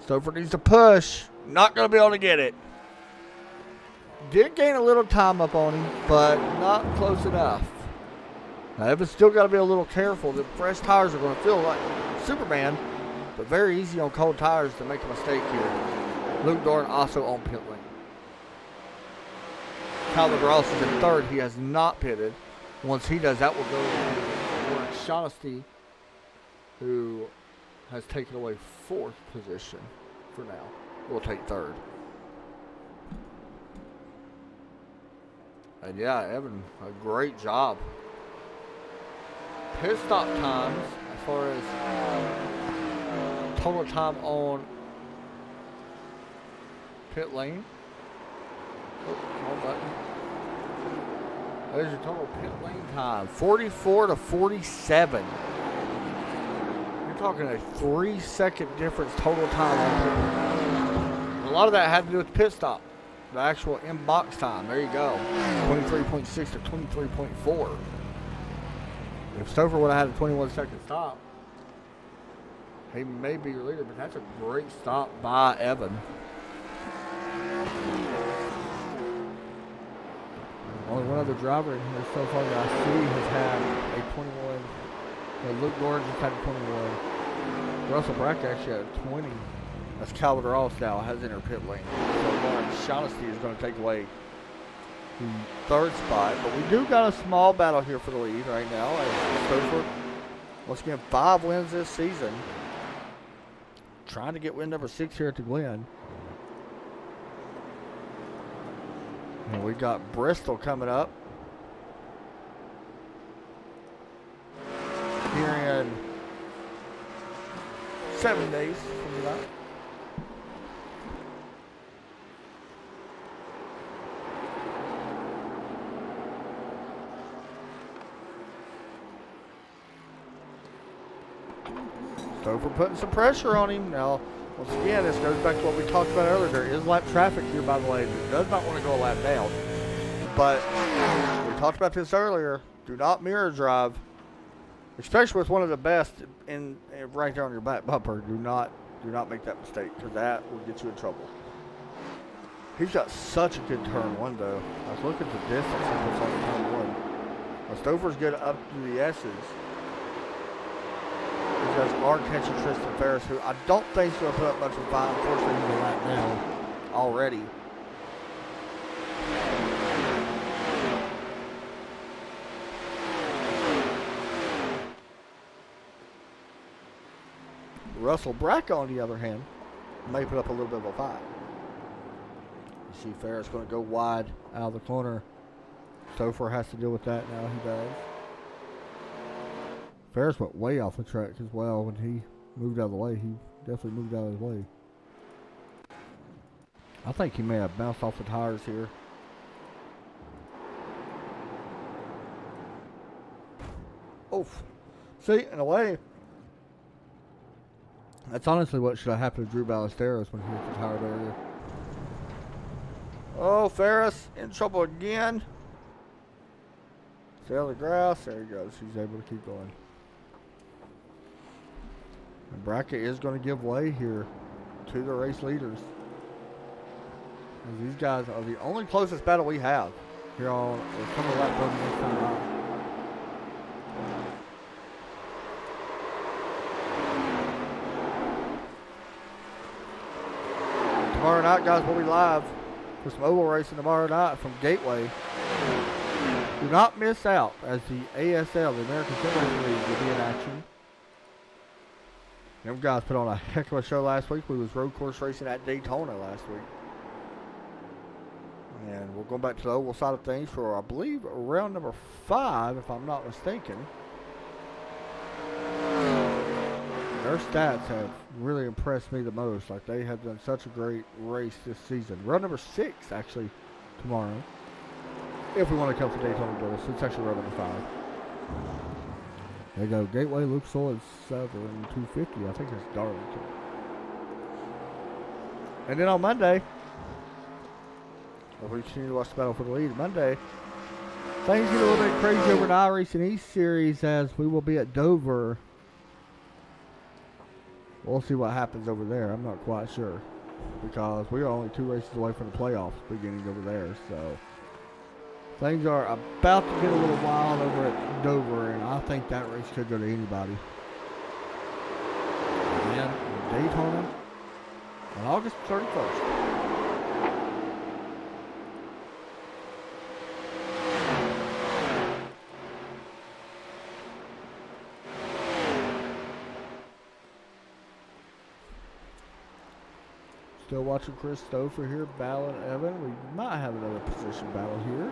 Stouffer needs to push. Not going to be able to get it. Did gain a little time up on him, but not close enough. Now, Evans still got to be a little careful. The fresh tires are going to feel like Superman, but very easy on cold tires to make a mistake here. Luke Doran also on pit lane. Calvin Ross is in third. He has not pitted. Once he does, that will go to Warren Shaughnessy, who has taken away fourth position for now. We'll take third. And yeah, Evan, a great job. Pit stop times, as far as total time on pit lane. Oh, wrong button. There's your total pit lane time, 44 to 47. You're talking a 3-second difference total time on pit lane. A lot of that had to do with the pit stop, the actual in-box time. There you go, 23.6 to 23.4. If Stouffer would have had a 21-second stop, he may be your leader, but that's a great stop by Evan. Only one other driver in here so far that I see has had a 21. Luke Doran just had a 21. Russell Brack actually had a 20. That's Calvin Ross now has entered pit lane. So Warren Shaughnessy is going to take away the third spot, but we do got a small battle here for the lead right now. Stouffer, once again, 5 wins this season. Trying to get win number 6 here at the Glen. And we got Bristol coming up here in 7 days from tonight. Stouffer putting some pressure on him. Now, once again, this goes back to what we talked about earlier. There is lap traffic here, by the way. It does not want to go a lap down. But we talked about this earlier. Do not mirror drive, especially with one of the best in right there on your back bumper. Do not make that mistake, because that will get you in trouble. He's got such a good turn one, though. Like, look at the distance he puts on the turn one. Now, Stouffer's good up to the S's. Because our catcher Tristan Ferris, who I don't think is going to put up much of a fight. Unfortunately, he's a lap down already. Russell Brack, on the other hand, may put up a little bit of a fight. You see Ferris going to go wide out of the corner. Stouffer has to deal with that now. He does. Ferris went way off the track as well when he moved out of the way. He definitely moved out of his way. I think he may have bounced off the tires here. Oof. See, in a way, that's honestly what should have happened to Drew Ballesteros when he hit the tire barrier. Oh, Ferris in trouble again. Stay on the grass. There he goes. He's able to keep going. And bracket is going to give way here to the race leaders. And these guys are the only closest battle we have here on the coming lap 30 next time out. Tomorrow night, guys, we'll be live for some oval racing tomorrow night from Gateway. Do not miss out as the ASL, the American Simulator League, will be in action. Them guys put on a heck of a show last week. We was road course racing at Daytona last week. And we're going back to the oval side of things for, I believe, round number 5, if I'm not mistaken. Their stats have really impressed me the most. Like, they have done such a great race this season. Round number 6, actually, tomorrow. If we want to come to Daytona Bills, it's actually round number 5. There you go. Gateway, Luke Soul is 7,250. I think it's Darlington. And then on Monday, if we continue to watch the battle for the lead, Monday, things get a little bit crazy over the iRacing East Series as we will be at Dover. We'll see what happens over there. I'm not quite sure because we are only 2 races away from the playoffs beginning over there. So things are about to get a little wild over at Dover, and I think that race could go to anybody. And then Daytona on August 31st. Still watching Chris Stouffer here, battling Evan. We might have another position battle here.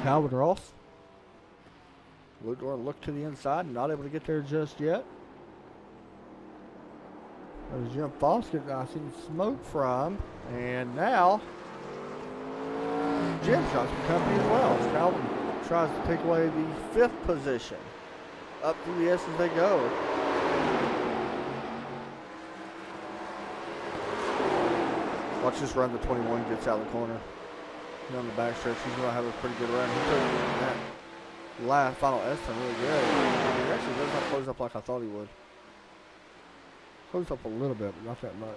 Calvin Ross. Luke Dorn looked to the inside, not able to get there just yet. There's Jim Foskett I seen smoke from. And now Jim tries some company as well. Calvin tries to take away the 5th position. Up through the S as they go. Watch this run. The 21 gets out of the corner. On the back stretch, he's going to have a pretty good run. He took that last final S-turn really good. He actually does not close up like I thought he would. Close up a little bit, but not that much.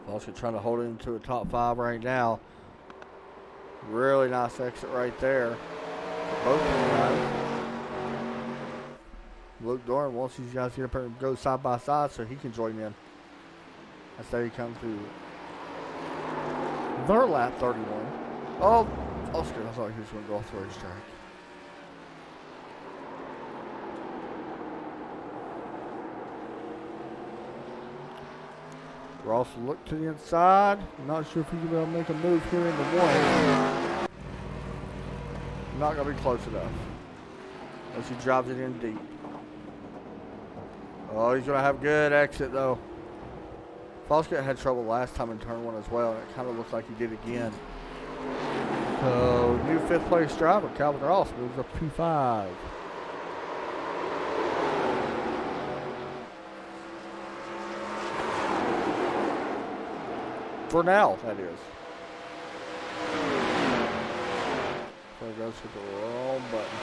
Also trying to hold it into a top 5 right now. Really nice exit right there. Both of them guys. Luke Dorn wants these guys to get up and go side by side so he can join in. As they come through their lap 31. Oh, Oscar, I thought he was going to go off the racetrack. Ross looked to the inside. Not sure if he's going to be able to make a move here in the 1. Not going to be close enough. As he drives it in deep. Oh, he's going to have good exit though. Foskett had trouble last time in turn 1 as well, and it kind of looks like he did again. So, new 5th place driver, Calvin Ross, moves up to 5. For now, that is. So it goes with the wrong button.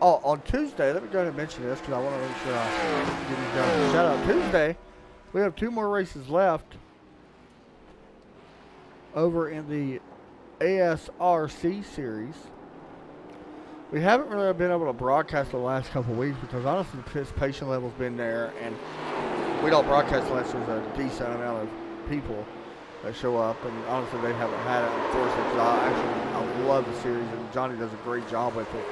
Oh, on Tuesday, let me go ahead and mention this because I want to make sure I give you guys a shout out. Tuesday, we have 2 more races left over in the ASRC series. We haven't really been able to broadcast the last couple of weeks because honestly the participation level's been there, and we don't broadcast unless there's a decent amount of people that show up, and honestly they haven't had it, unfortunately, because I love the series and Johnny does a great job with it.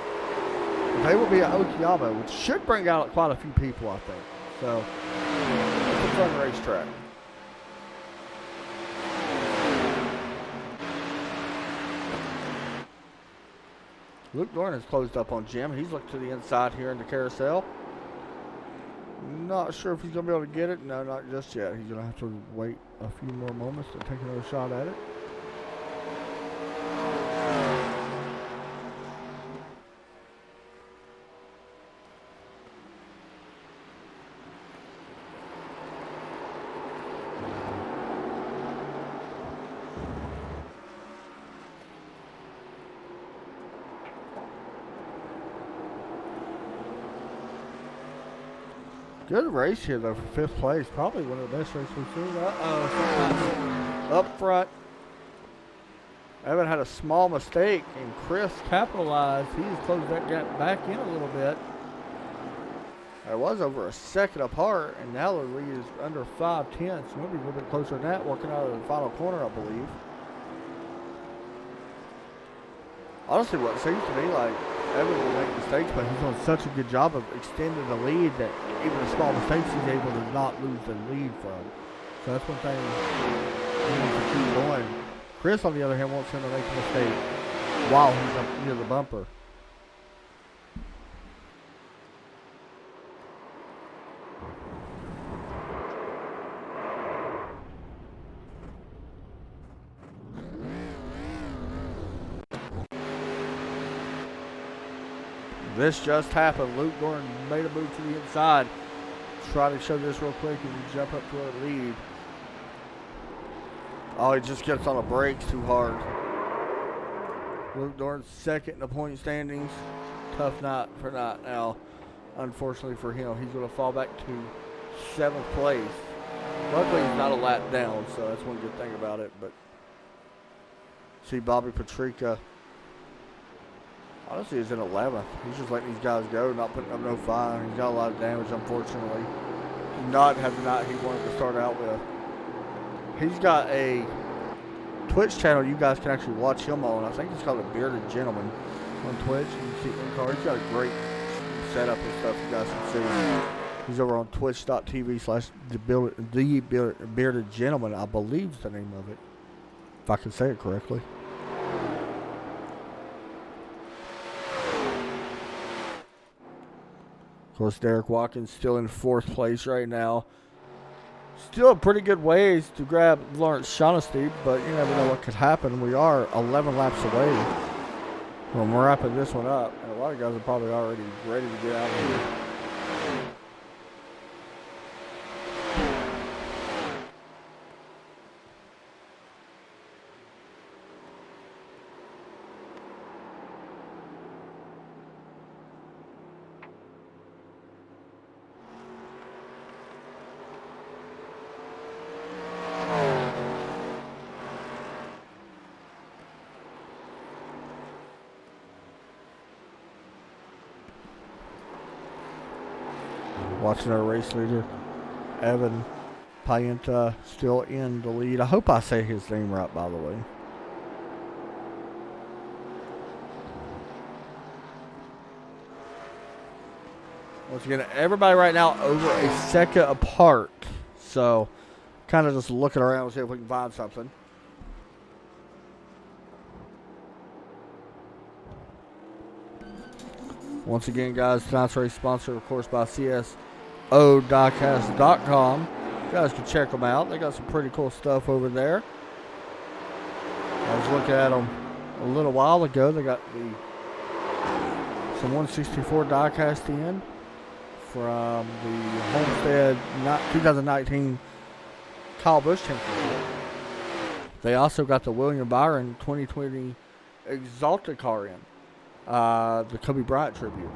They will be at Okayama, which should bring out quite a few people, I think. So it's a fun racetrack. Luke Dorn has closed up on Jim. He's looked to the inside here in the carousel. Not sure if he's going to be able to get it. No, not just yet. He's going to have to wait a few more moments to take another shot at it. Good race here, though, for 5th place. Probably one of the best races we've seen. Up front. Evan had a small mistake, and Chris capitalized. He's closed that gap back in a little bit. It was over a second apart, and now the lead is under 5 tenths. Maybe a little bit closer than that, working out of the final corner, I believe. Honestly, what seems to me like Evan will make mistakes, but he's done such a good job of extending the lead that even the small mistakes he's able to not lose the lead from. So that's one thing he needs to keep going. Chris, on the other hand, wants him to make a mistake while he's up near the bumper. This just happened. Luke Gordon made a move to the inside. Try to show this real quick and jump up to a lead. Oh, he just gets on the brakes too hard. Luke Dorn's second in the point standings. Tough night for Knott now. Unfortunately for him, he's going to fall back to 7th place. Luckily, he's not a lap down, so that's one good thing about it. But see Bobby Patrica. Honestly, he's in 11th. He's just letting these guys go, not putting up no fire. He's got a lot of damage, unfortunately. Did not have the night he wanted to start out with. He's got a Twitch channel you guys can actually watch him on. I think it's called The Bearded Gentleman on Twitch. You can see him car. He's got a great setup and stuff you guys can see. He's over on twitch.tv/The Bearded Gentleman, I believe is the name of it, if I can say it correctly. Of course, Derek Watkins still in 4th place right now. Still a pretty good ways to grab Lawrence Shaughnessy, but you never know what could happen. We are 11 laps away from wrapping this one up, and a lot of guys are probably already ready to get out of here. Watching our race leader, Evan Payenta, still in the lead. I hope I say his name right, by the way. Once again, everybody right now over a second apart. So, kind of just looking around to see if we can find something. Once again, guys, tonight's race sponsored, of course, by CSOdiecast.com. You guys can check them out. They got some pretty cool stuff over there. I was looking at them a little while ago. They got some 164 diecast in from the Homestead 2019 Kyle Busch Championship. They also got the William Byron 2020 Exalted car in. The Kobe Bryant tribute.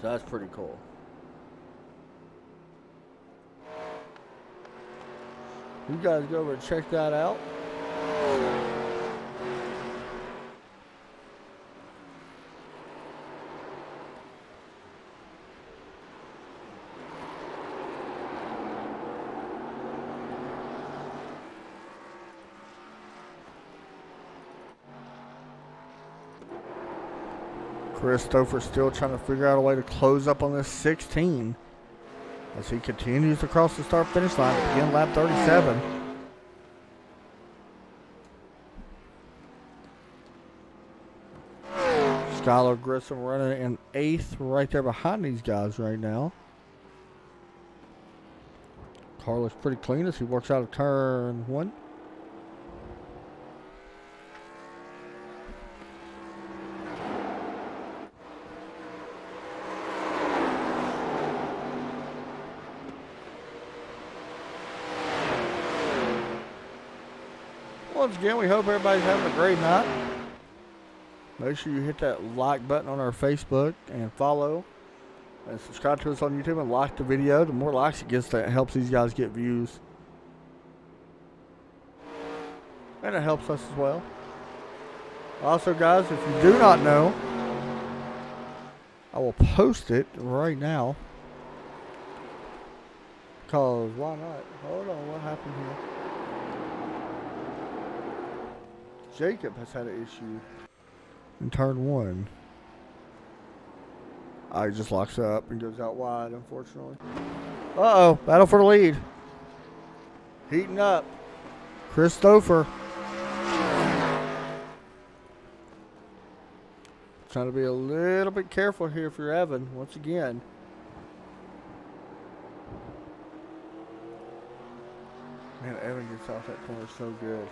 So that's pretty cool. You guys go over and check that out. Christopher still trying to figure out a way to close up on this 16 as he continues to cross the start-finish line to begin lap 37. Skylar Grissom running in 8th right there behind these guys right now. Car looks pretty clean as he works out of turn 1. Once again, we hope everybody's having a great night. Make sure you hit that like button on our Facebook and follow and subscribe to us on YouTube and like the video. The more likes it gets, that helps these guys get views. And it helps us as well. Also, guys, if you do not know, I will post it right now. Because why not? Hold on, what happened here? Jacob has had an issue in turn 1. He just locks up and goes out wide, unfortunately. Uh-oh, battle for the lead. Heating up. Christopher. Trying to be a little bit careful here if you're Evan, once again. Man, Evan gets off that corner so good.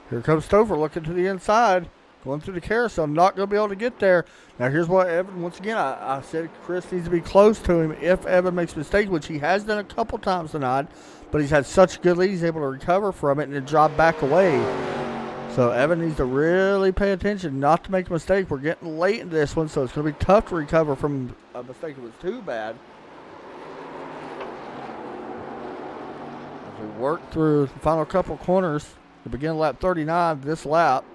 Here comes Stover looking to the inside. Going through the carousel. Not going to be able to get there. Now here's what Evan, once again, I said Chris needs to be close to him if Evan makes a mistake, which he has done a couple times tonight. But he's had such a good lead, he's able to recover from it and then drop back away. So Evan needs to really pay attention not to make a mistake. We're getting late in this one, so it's going to be tough to recover from a mistake if it's too bad. As we work through the final couple corners to begin lap 39 this lap.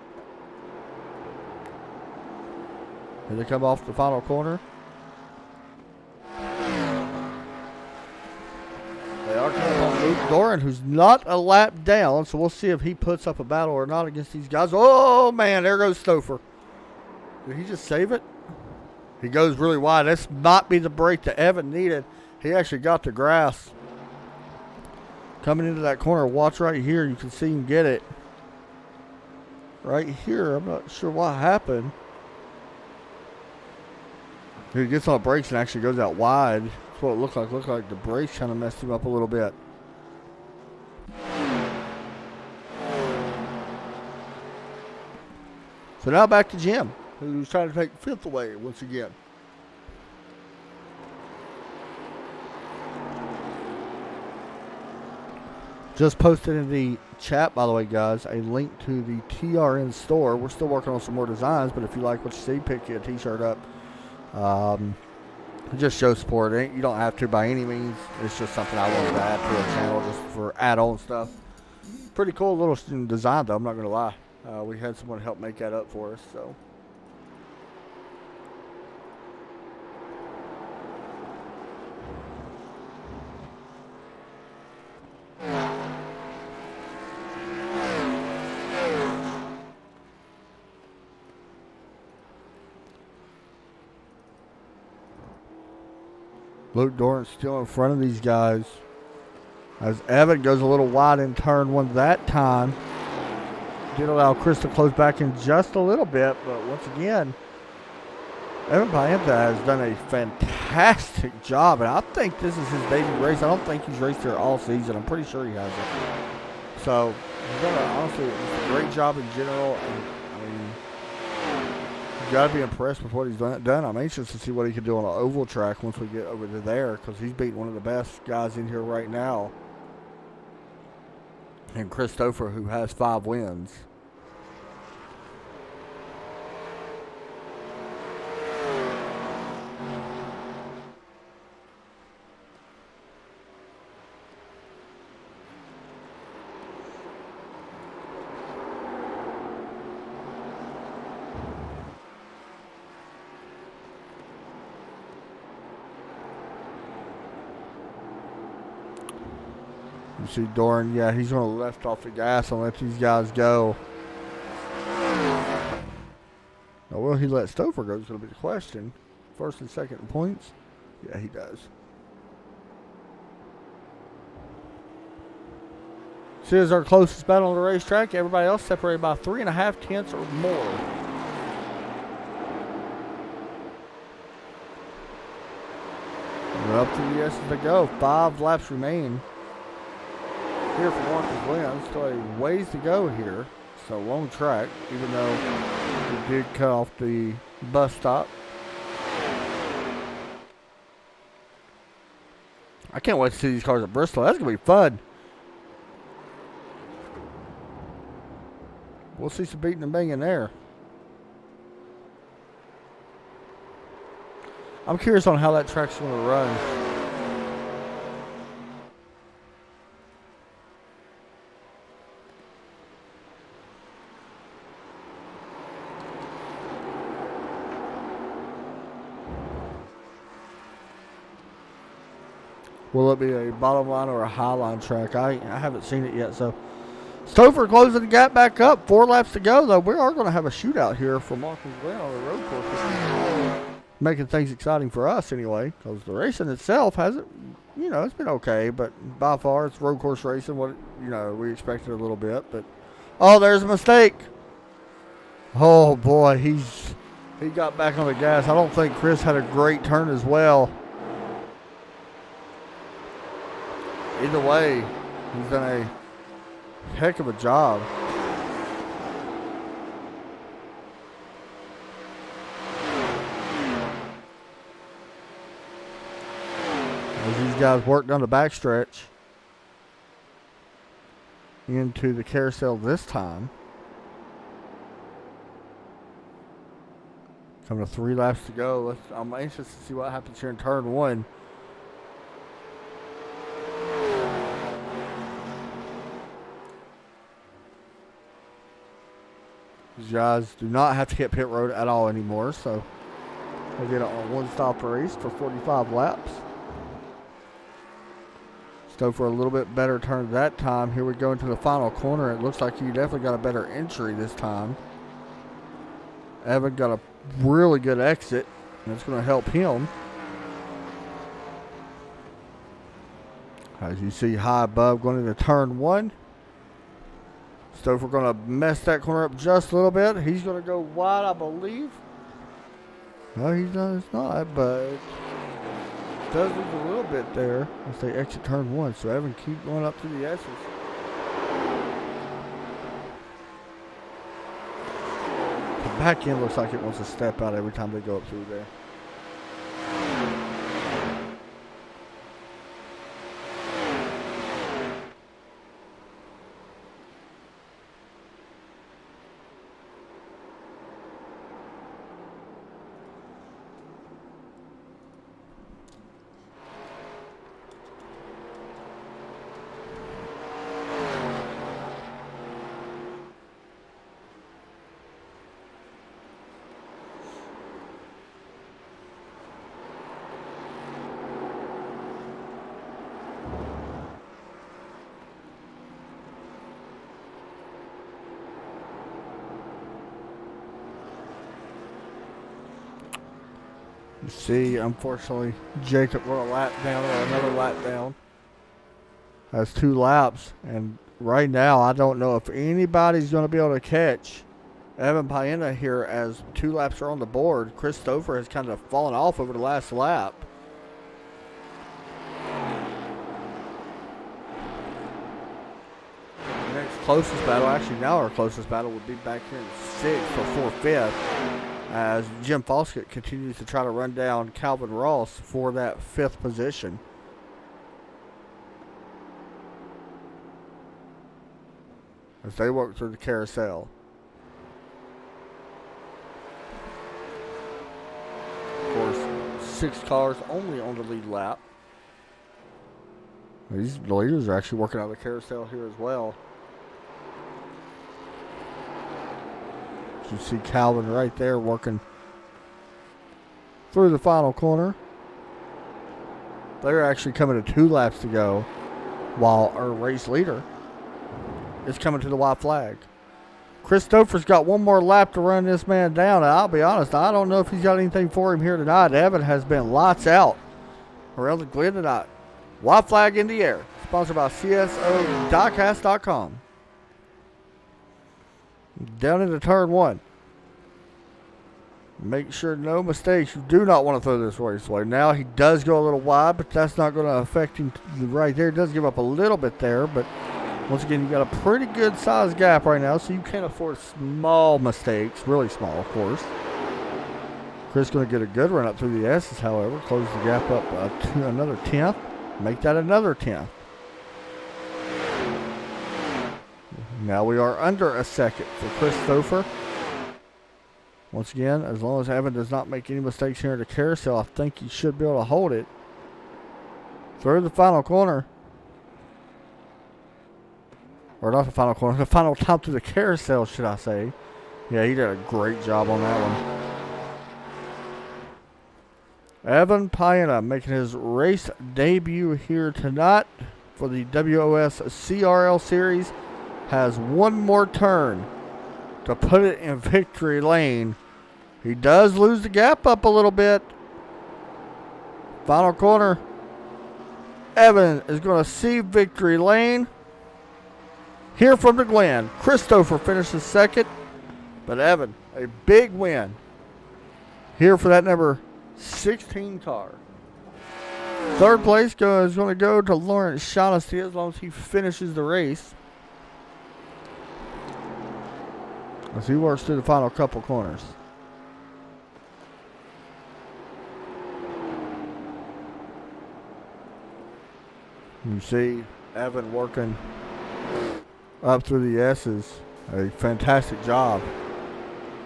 Here they come off the final corner. They are coming on Luke Doran, who's not a lap down, so we'll see if he puts up a battle or not against these guys. Oh, man, there goes Stouffer. Did he just save it? He goes really wide. This might be the break that Evan needed. He actually got the grass. Coming into that corner, watch right here. You can see him get it. Right here, I'm not sure what happened. He gets on the brakes and actually goes out wide. That's what it looked like. Looked like the brakes kind of messed him up a little bit. So now back to Jim, who's trying to take 5th away once again. Just posted in the chat, by the way, guys, a link to the TRN store. We're still working on some more designs, but if you like what you see, pick your t-shirt up. Just show support. You don't have to by any means. It's just something I wanted to add to our channel just for add-on stuff. Pretty cool little design, though. I'm not going to lie. We had someone help make that up for us, so. Luke Doran still in front of these guys. As Evan goes a little wide in turn 1 that time. Did allow Chris to close back in just a little bit, but once again, Evan Paenta has done a fantastic job, and I think this is his debut race. I don't think he's raced here all season. I'm pretty sure he hasn't. So, He's done honestly a great job in general. And, I mean, you got to be impressed with what he's done. I'm anxious to see what he can do on an oval track once we get over to there, because he's beating one of the best guys in here right now. And Christopher, who has 5 wins. You see Doran, yeah, he's going to lift off the gas and let these guys go. Now, will he let Stouffer go is going to be the question. First and second in points? Yeah, he does. See, as our closest battle on the racetrack. Everybody else separated by 3.5 tenths or more. We're up to the S's to go. 5 laps remain here for Watkins Glen. Still a ways to go here. So long track, even though we did cut off the bus stop. I can't wait to see these cars at Bristol. That's going to be fun. We'll see some beating and banging there. I'm curious on how that track's going to run. Will it be a bottom line or a high line track? I haven't seen it yet. So Stouffer closing the gap back up. 4 laps to go, though. We are going to have a shootout here for Watkins Glen on the road course. Making things exciting for us anyway, because the racing itself hasn't, it's been okay, but by far it's road course racing. What, we expected a little bit, but oh, there's a mistake. Oh boy, he got back on the gas. I don't think Chris had a great turn as well. Either way, he's done a heck of a job. As these guys work down the backstretch into the carousel this time. Coming to 3 laps to go. I'm anxious to see what happens here in turn 1. These guys do not have to hit pit road at all anymore, so they get a one-stop race for 45 laps. Stouffer a little bit better turn that time. Here we go into the final corner. It looks like he definitely got a better entry this time. Evan got a really good exit, and it's going to help him. As you see, high above going into turn 1. Stouffer going to mess that corner up just a little bit. He's going to go wide, I believe. No, he's not, but does lose a little bit there as they exit turn 1. So Evan keep going up to the S's. The back end looks like it wants to step out every time they go up through there. You see, unfortunately, Jacob went a lap down or another lap down. That's 2 laps, and right now I don't know if anybody's going to be able to catch Evan Paena here as 2 laps are on the board. Chris Stouffer has kind of fallen off over the last lap. Next closest battle, actually now our closest battle, would be back here in 6th or 4th, 5th, as Jim Foskett continues to try to run down Calvin Ross for that 5th position. As they work through the carousel. Of course, 6 cars only on the lead lap. These leaders are actually working out the carousel here as well. You see Calvin right there working through the final corner. They're actually coming to 2 laps to go, while our race leader is coming to the white flag. Christopher's got 1 more lap to run this man down. And I'll be honest, I don't know if he's got anything for him here tonight. Evan has been lights out around the Glen tonight. White flag in the air. Sponsored by CSOdiecast.com. Down into turn 1. Make sure no mistakes. You do not want to throw this raceway. Now he does go a little wide, but that's not going to affect him right there. He does give up a little bit there, but once again, you got a pretty good size gap right now, so you can't afford small mistakes. Really small, of course. Chris going to get a good run up through the S's, however. Close the gap up to another 10th. Make that another 10th. Now we are under a second for Christopher. Once again, as long as Evan does not make any mistakes here in the carousel, I think he should be able to hold it. Through the final corner. Or not the final corner, the final top to the carousel, should I say. Yeah, he did a great job on that one. Evan Paena making his race debut here tonight for the WOSCRL series. Has 1 more turn to put it in victory lane. He does lose the gap up a little bit. Final corner. Evan is going to see victory lane. Here from the Glen, Christopher finishes 2nd, but Evan, a big win here for that number 16 car. 3rd place is going to go to Lawrence Shaughnessy as long as he finishes the race. As he works through the final couple corners. You see Evan working up through the S's. A fantastic job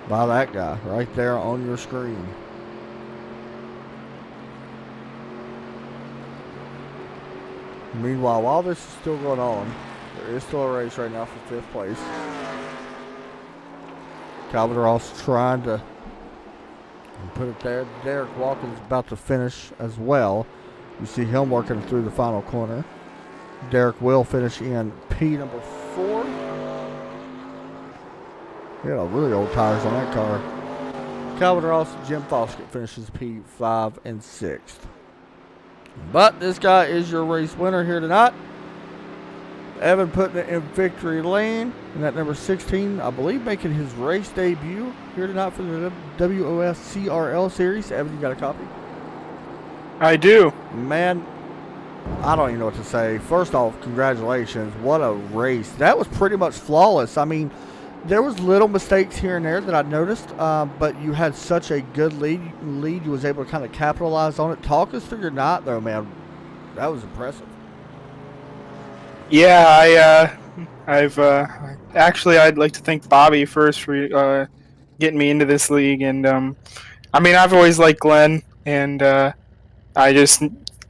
by that guy right there on your screen. Meanwhile, while this is still going on, there is still a race right now for 5th place. Calvin Ross trying to put it there. Derek Watkins about to finish as well. You see him working through the final corner. Derek will finish in P number 4. He had really old tires on that car. Calvin Ross, Jim Foskett finishes P5 and 6th. But this guy is your race winner here tonight. Evan putting it in victory lane. And that number 16, I believe, making his race debut here tonight for the WOSCRL series. Evan, you got a copy? I do. Man, I don't even know what to say. First off, congratulations. What a race. That was pretty much flawless. I mean, there was little mistakes here and there that I noticed, but you had such a good lead. You was able to kind of capitalize on it. Talk us through your night, though, man. That was impressive. Yeah, I'd like to thank Bobby first for getting me into this league, and I mean, I've always liked Glen, and I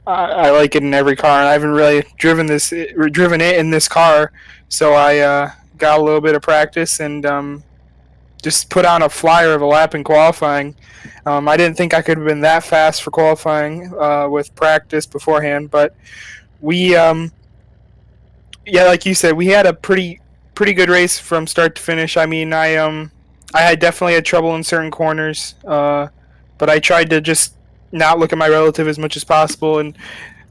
like it in every car, and I haven't really driven it in this car, so I got a little bit of practice and just put on a flyer of a lap in qualifying. I didn't think I could have been that fast for qualifying with practice beforehand, but we, yeah, like you said, we had a pretty good race from start to finish. I mean, I had definitely had trouble in certain corners, but I tried to just not look at my relative as much as possible and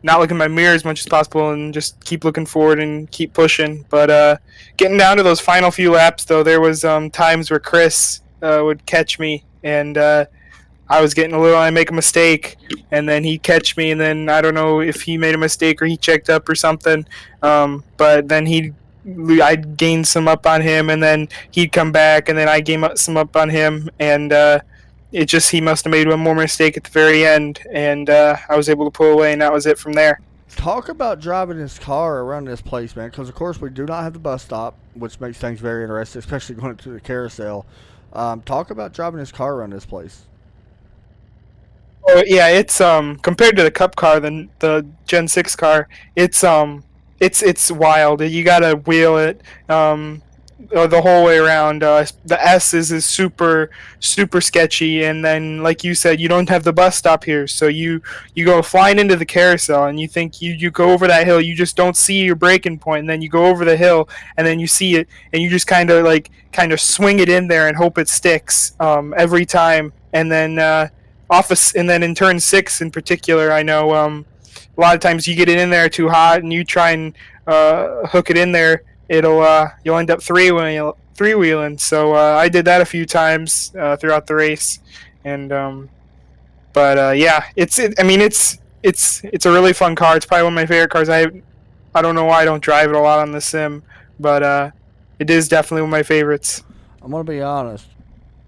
not look in my mirror as much as possible and just keep looking forward and keep pushing. But getting down to those final few laps, though, there was times where Chris would catch me, and I was getting I make a mistake, and then he'd catch me, and then I don't know if he made a mistake or he checked up or something, but then he'd I'd gain some up on him, and then he'd come back, and then I gain some up on him, and he must have made one more mistake at the very end, and I was able to pull away, and that was it from there. Talk about driving this car around this place, man, because of course we do not have the bus stop, which makes things very interesting, especially going to the carousel. Talk about driving this car around this place. Oh yeah, it's compared to the Cup car, the Gen 6 car, it's wild. You gotta wheel it the whole way around. The S is super super sketchy, and then like you said, you don't have the bus stop here, so you go flying into the carousel, and you think you go over that hill, you just don't see your braking point, and then you go over the hill, and then you see it, and you just kind of swing it in there and hope it sticks every time, and then. And then in turn 6 in particular, I know a lot of times you get it in there too hot, and you try and hook it in there, you'll end up three wheeling. So I did that a few times throughout the race, and yeah, it's a really fun car. It's probably one of my favorite cars. I don't know why I don't drive it a lot on the sim, but it is definitely one of my favorites. I'm gonna be honest.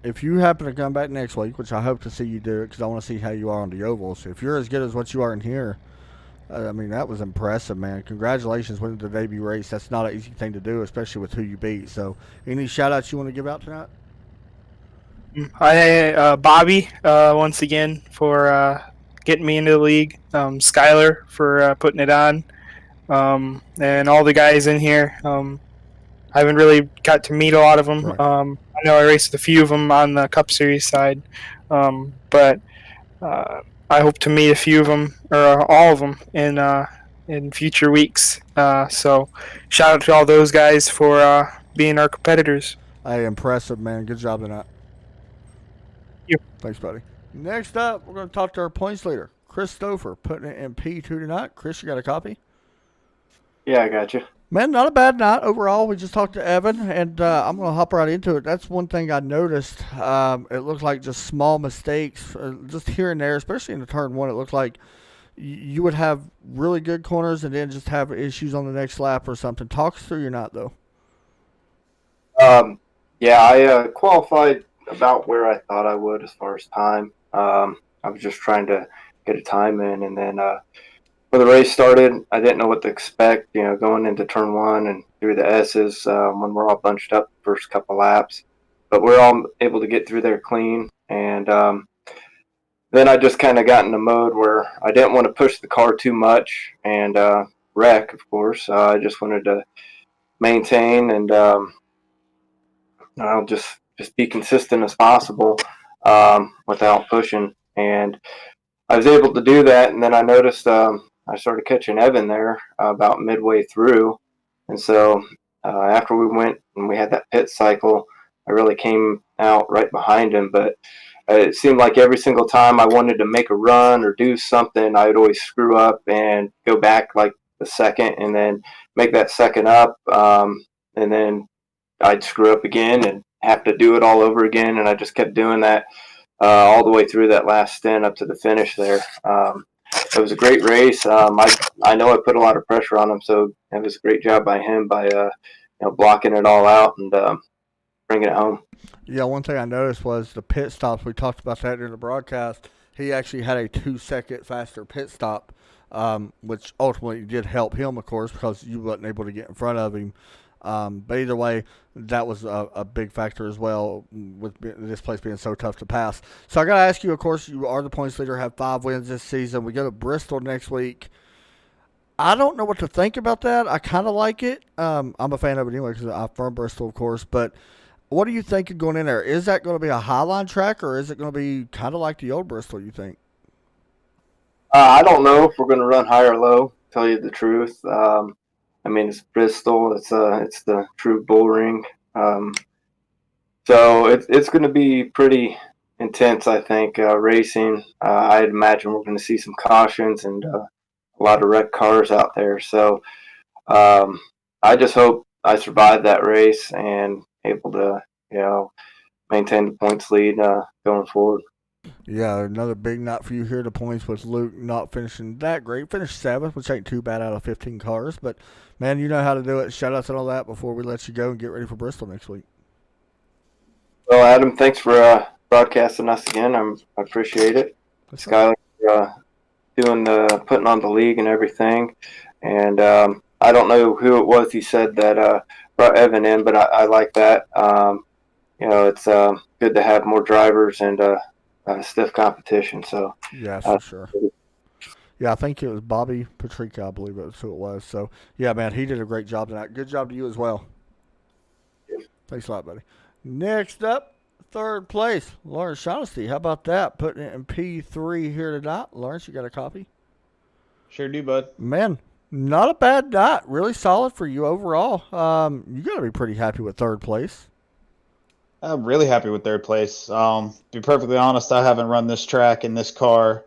If you happen to come back next week, which I hope to see you do, because I want to see how you are on the ovals. If you're as good as what you are in here, I mean, that was impressive, man. Congratulations winning the debut race. That's not an easy thing to do, especially with who you beat. So, any shout outs you want to give out tonight? Bobby, once again, for getting me into the league. Skylar for putting it on. And all the guys in here. I haven't really got to meet a lot of them. Right. I know I raced a few of them on the Cup Series side, but I hope to meet a few of them, or all of them, in future weeks. So shout out to all those guys for being our competitors. Hey, impressive, man. Good job tonight. Thank you. Thanks, buddy. Next up, we're going to talk to our points leader, Chris Stouffer, putting it in P2 tonight. Chris, you got a copy? Yeah, I got you. Man, not a bad night overall. We just talked to Evan, and I'm going to hop right into it. That's one thing I noticed. It looked like just small mistakes, just here and there, especially in the turn one. It looked like you would have really good corners and then just have issues on the next lap or something. Talk us through your night, though. Yeah, I qualified about where I thought I would as far as time. I was just trying to get a time in, and then when the race started, I didn't know what to expect, going into turn one and through the S's when we're all bunched up the first couple laps. But we're all able to get through there clean. And then I just kind of got in a mode where I didn't want to push the car too much and wreck, of course. I just wanted to maintain and I'll just be consistent as possible without pushing. And I was able to do that, and then I noticed I started catching Evan there about midway through. And so after we went and we had that pit cycle, I really came out right behind him. But it seemed like every single time I wanted to make a run or do something, I would always screw up and go back like the second and then make that second up. And then I'd screw up again and have to do it all over again. And I just kept doing that all the way through that last stint up to the finish there. It was a great race. I know I put a lot of pressure on him, so it was a great job by him by blocking it all out and bringing it home. Yeah, one thing I noticed was the pit stops. We talked about that during the broadcast. He actually had a 2-second faster pit stop, which ultimately did help him, of course, because you wasn't able to get in front of him. But either way, that was a big factor as well with this place being so tough to pass. So I got to ask you, of course, you are the points leader, have 5 wins this season. We go to Bristol next week. I don't know what to think about that. I kind of like it. I'm a fan of it anyway because I'm from Bristol, of course. But what do you think of going in there? Is that going to be a highline track or is it going to be kind of like the old Bristol, you think? I don't know if we're going to run high or low, tell you the truth. It's Bristol. It's the true bull ring. So it's going to be pretty intense, I think, racing. I'd imagine we're going to see some cautions and a lot of wrecked cars out there. So I just hope I survive that race and able to, maintain the points lead going forward. Yeah, another big night for you here. The points with Luke not finishing that great. Finished 7th, which ain't too bad out of 15 cars. But, man, you know how to do it. Shout outs and all that before we let you go and get ready for Bristol next week. Well, Adam, thanks for broadcasting us again. I appreciate it. Skyler, doing putting on the league and everything. And I don't know who it was he said that brought Evan in, but I like that. It's good to have more drivers and stiff competition. So yeah, for sure. Yeah, I think it was Bobby Patrica, I believe that's who it was. So, yeah, man, he did a great job tonight. Good job to you as well. Yeah. Thanks a lot, buddy. Next up, 3rd place, Lawrence Shaughnessy. How about that? Putting it in P3 here tonight. Lawrence, you got a copy? Sure do, bud. Man, not a bad night. Really solid for you overall. You got to be pretty happy with 3rd place. I'm really happy with 3rd place. To be perfectly honest, I haven't run this track in this car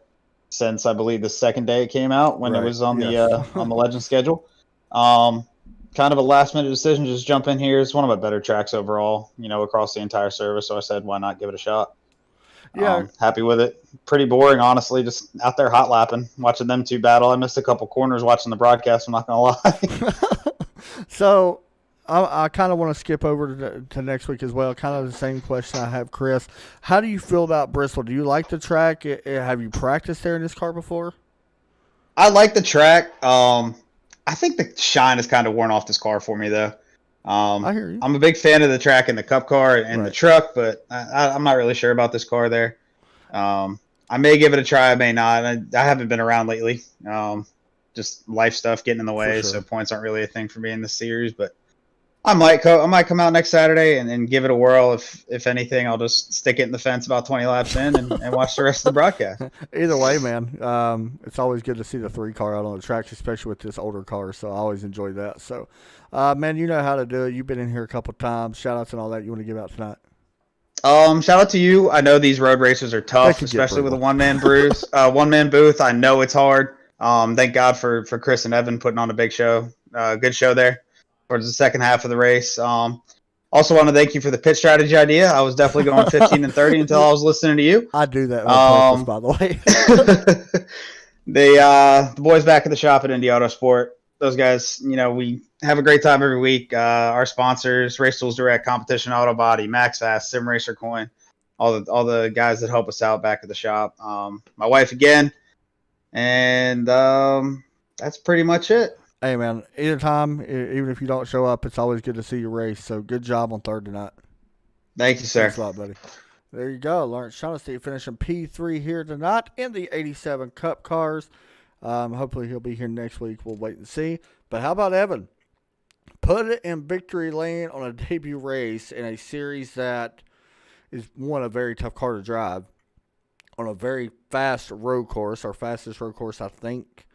since I believe the 2nd day it came out when it was on the Legend schedule. Kind of a last minute decision, just jump in here. It's one of my better tracks overall, across the entire service. So I said, why not give it a shot? Yeah, happy with it. Pretty boring, honestly. Just out there hot lapping, watching them two battle. I missed a couple corners watching the broadcast. I'm not gonna lie. So I kind of want to skip over to next week as well. Kind of the same question I have, Chris. How do you feel about Bristol? Do you like the track? Have you practiced there in this car before? I like the track. I think the shine has kind of worn off this car for me, though. I hear you. I'm a big fan of the track in the Cup car and the truck, but I'm not really sure about this car there. I may give it a try. I may not. I haven't been around lately. Just life stuff getting in the way, so points aren't really a thing for me in this series. But I might come out next Saturday and give it a whirl. If anything, I'll just stick it in the fence about 20 laps in and watch the rest of the broadcast. Either way, man, it's always good to see the 3 car out on the tracks, especially with this older car. So I always enjoy that. So, man, you know how to do it. You've been in here a couple times. Shout outs and all that you want to give out tonight. Shout out to you. I know these road races are tough, especially with a one-man booth. I know it's hard. Thank God for Chris and Evan putting on a big show. Good show there towards the second half of the race. Also want to thank you for the pit strategy idea. I was definitely going 15 and 30 until I was listening to you. I do that on purpose, by the way. The boys back at the shop at Indy Auto Sport, those guys, we have a great time every week. Our sponsors, Race Tools Direct, Competition Auto Body, MaxFast, Sim Racer Coin, all the guys that help us out back at the shop. My wife again, and that's pretty much it. Hey, man, anytime, even if you don't show up, it's always good to see you race. So good job on 3rd tonight. Thank you, sir. Thanks a lot, buddy. There you go. Lawrence Shaughnessy finishing P3 here tonight in the 87 Cup cars. Hopefully he'll be here next week. We'll wait and see. But how about Evan? Put it in victory lane on a debut race in a series that is a very tough car to drive on a very fast road course, our fastest road course, I think,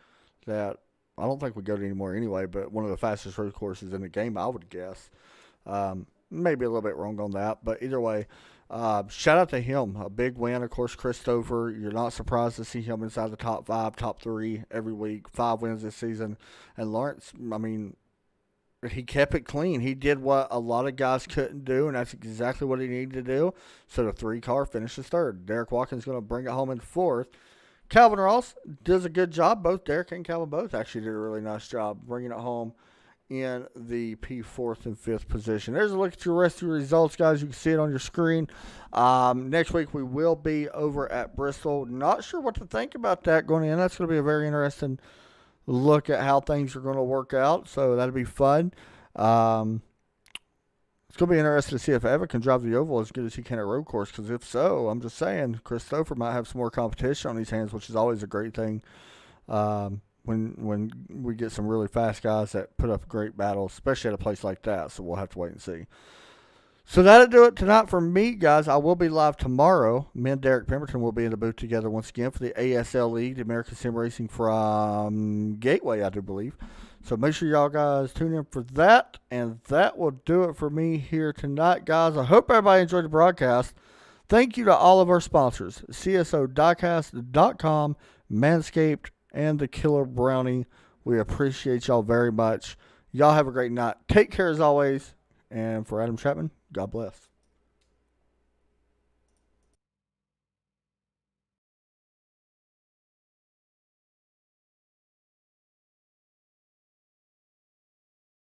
that I don't think we go to anymore anyway, but one of the fastest road courses in the game, I would guess. Maybe a little bit wrong on that, but either way, shout out to him. A big win, of course, Christopher. You're not surprised to see him inside the top 5, top 3 every week. 5 wins this season. And Lawrence, I mean, he kept it clean. He did what a lot of guys couldn't do, and that's exactly what he needed to do. So the 3 car finishes 3rd. Derek Watkins going to bring it home in 4th. Calvin Ross does a good job. Both Derek and Calvin both actually did a really nice job bringing it home in the P4th and 5th position. There's a look at your rest of your results, guys. You can see it on your screen. Next week we will be over at Bristol. Not sure what to think about that going in. That's going to be a very interesting look at how things are going to work out. So that'll be fun. It's going to be interesting to see if Evan can drive the oval as good as he can at road course, because if so, I'm just saying, Christopher might have some more competition on his hands, which is always a great thing when we get some really fast guys that put up great battles, especially at a place like that. So we'll have to wait and see. So that'll do it tonight for me, guys. I will be live tomorrow. Me and Derek Pemberton will be in the booth together once again for the ASLE, the American Sim Racing from Gateway, I do believe. So make sure y'all guys tune in for that. And that will do it for me here tonight, guys. I hope everybody enjoyed the broadcast. Thank you to all of our sponsors, CSOdiecast.com, Manscaped, and the Killer Brownie. We appreciate y'all very much. Y'all have a great night. Take care as always. And for Adam Chapman, God bless.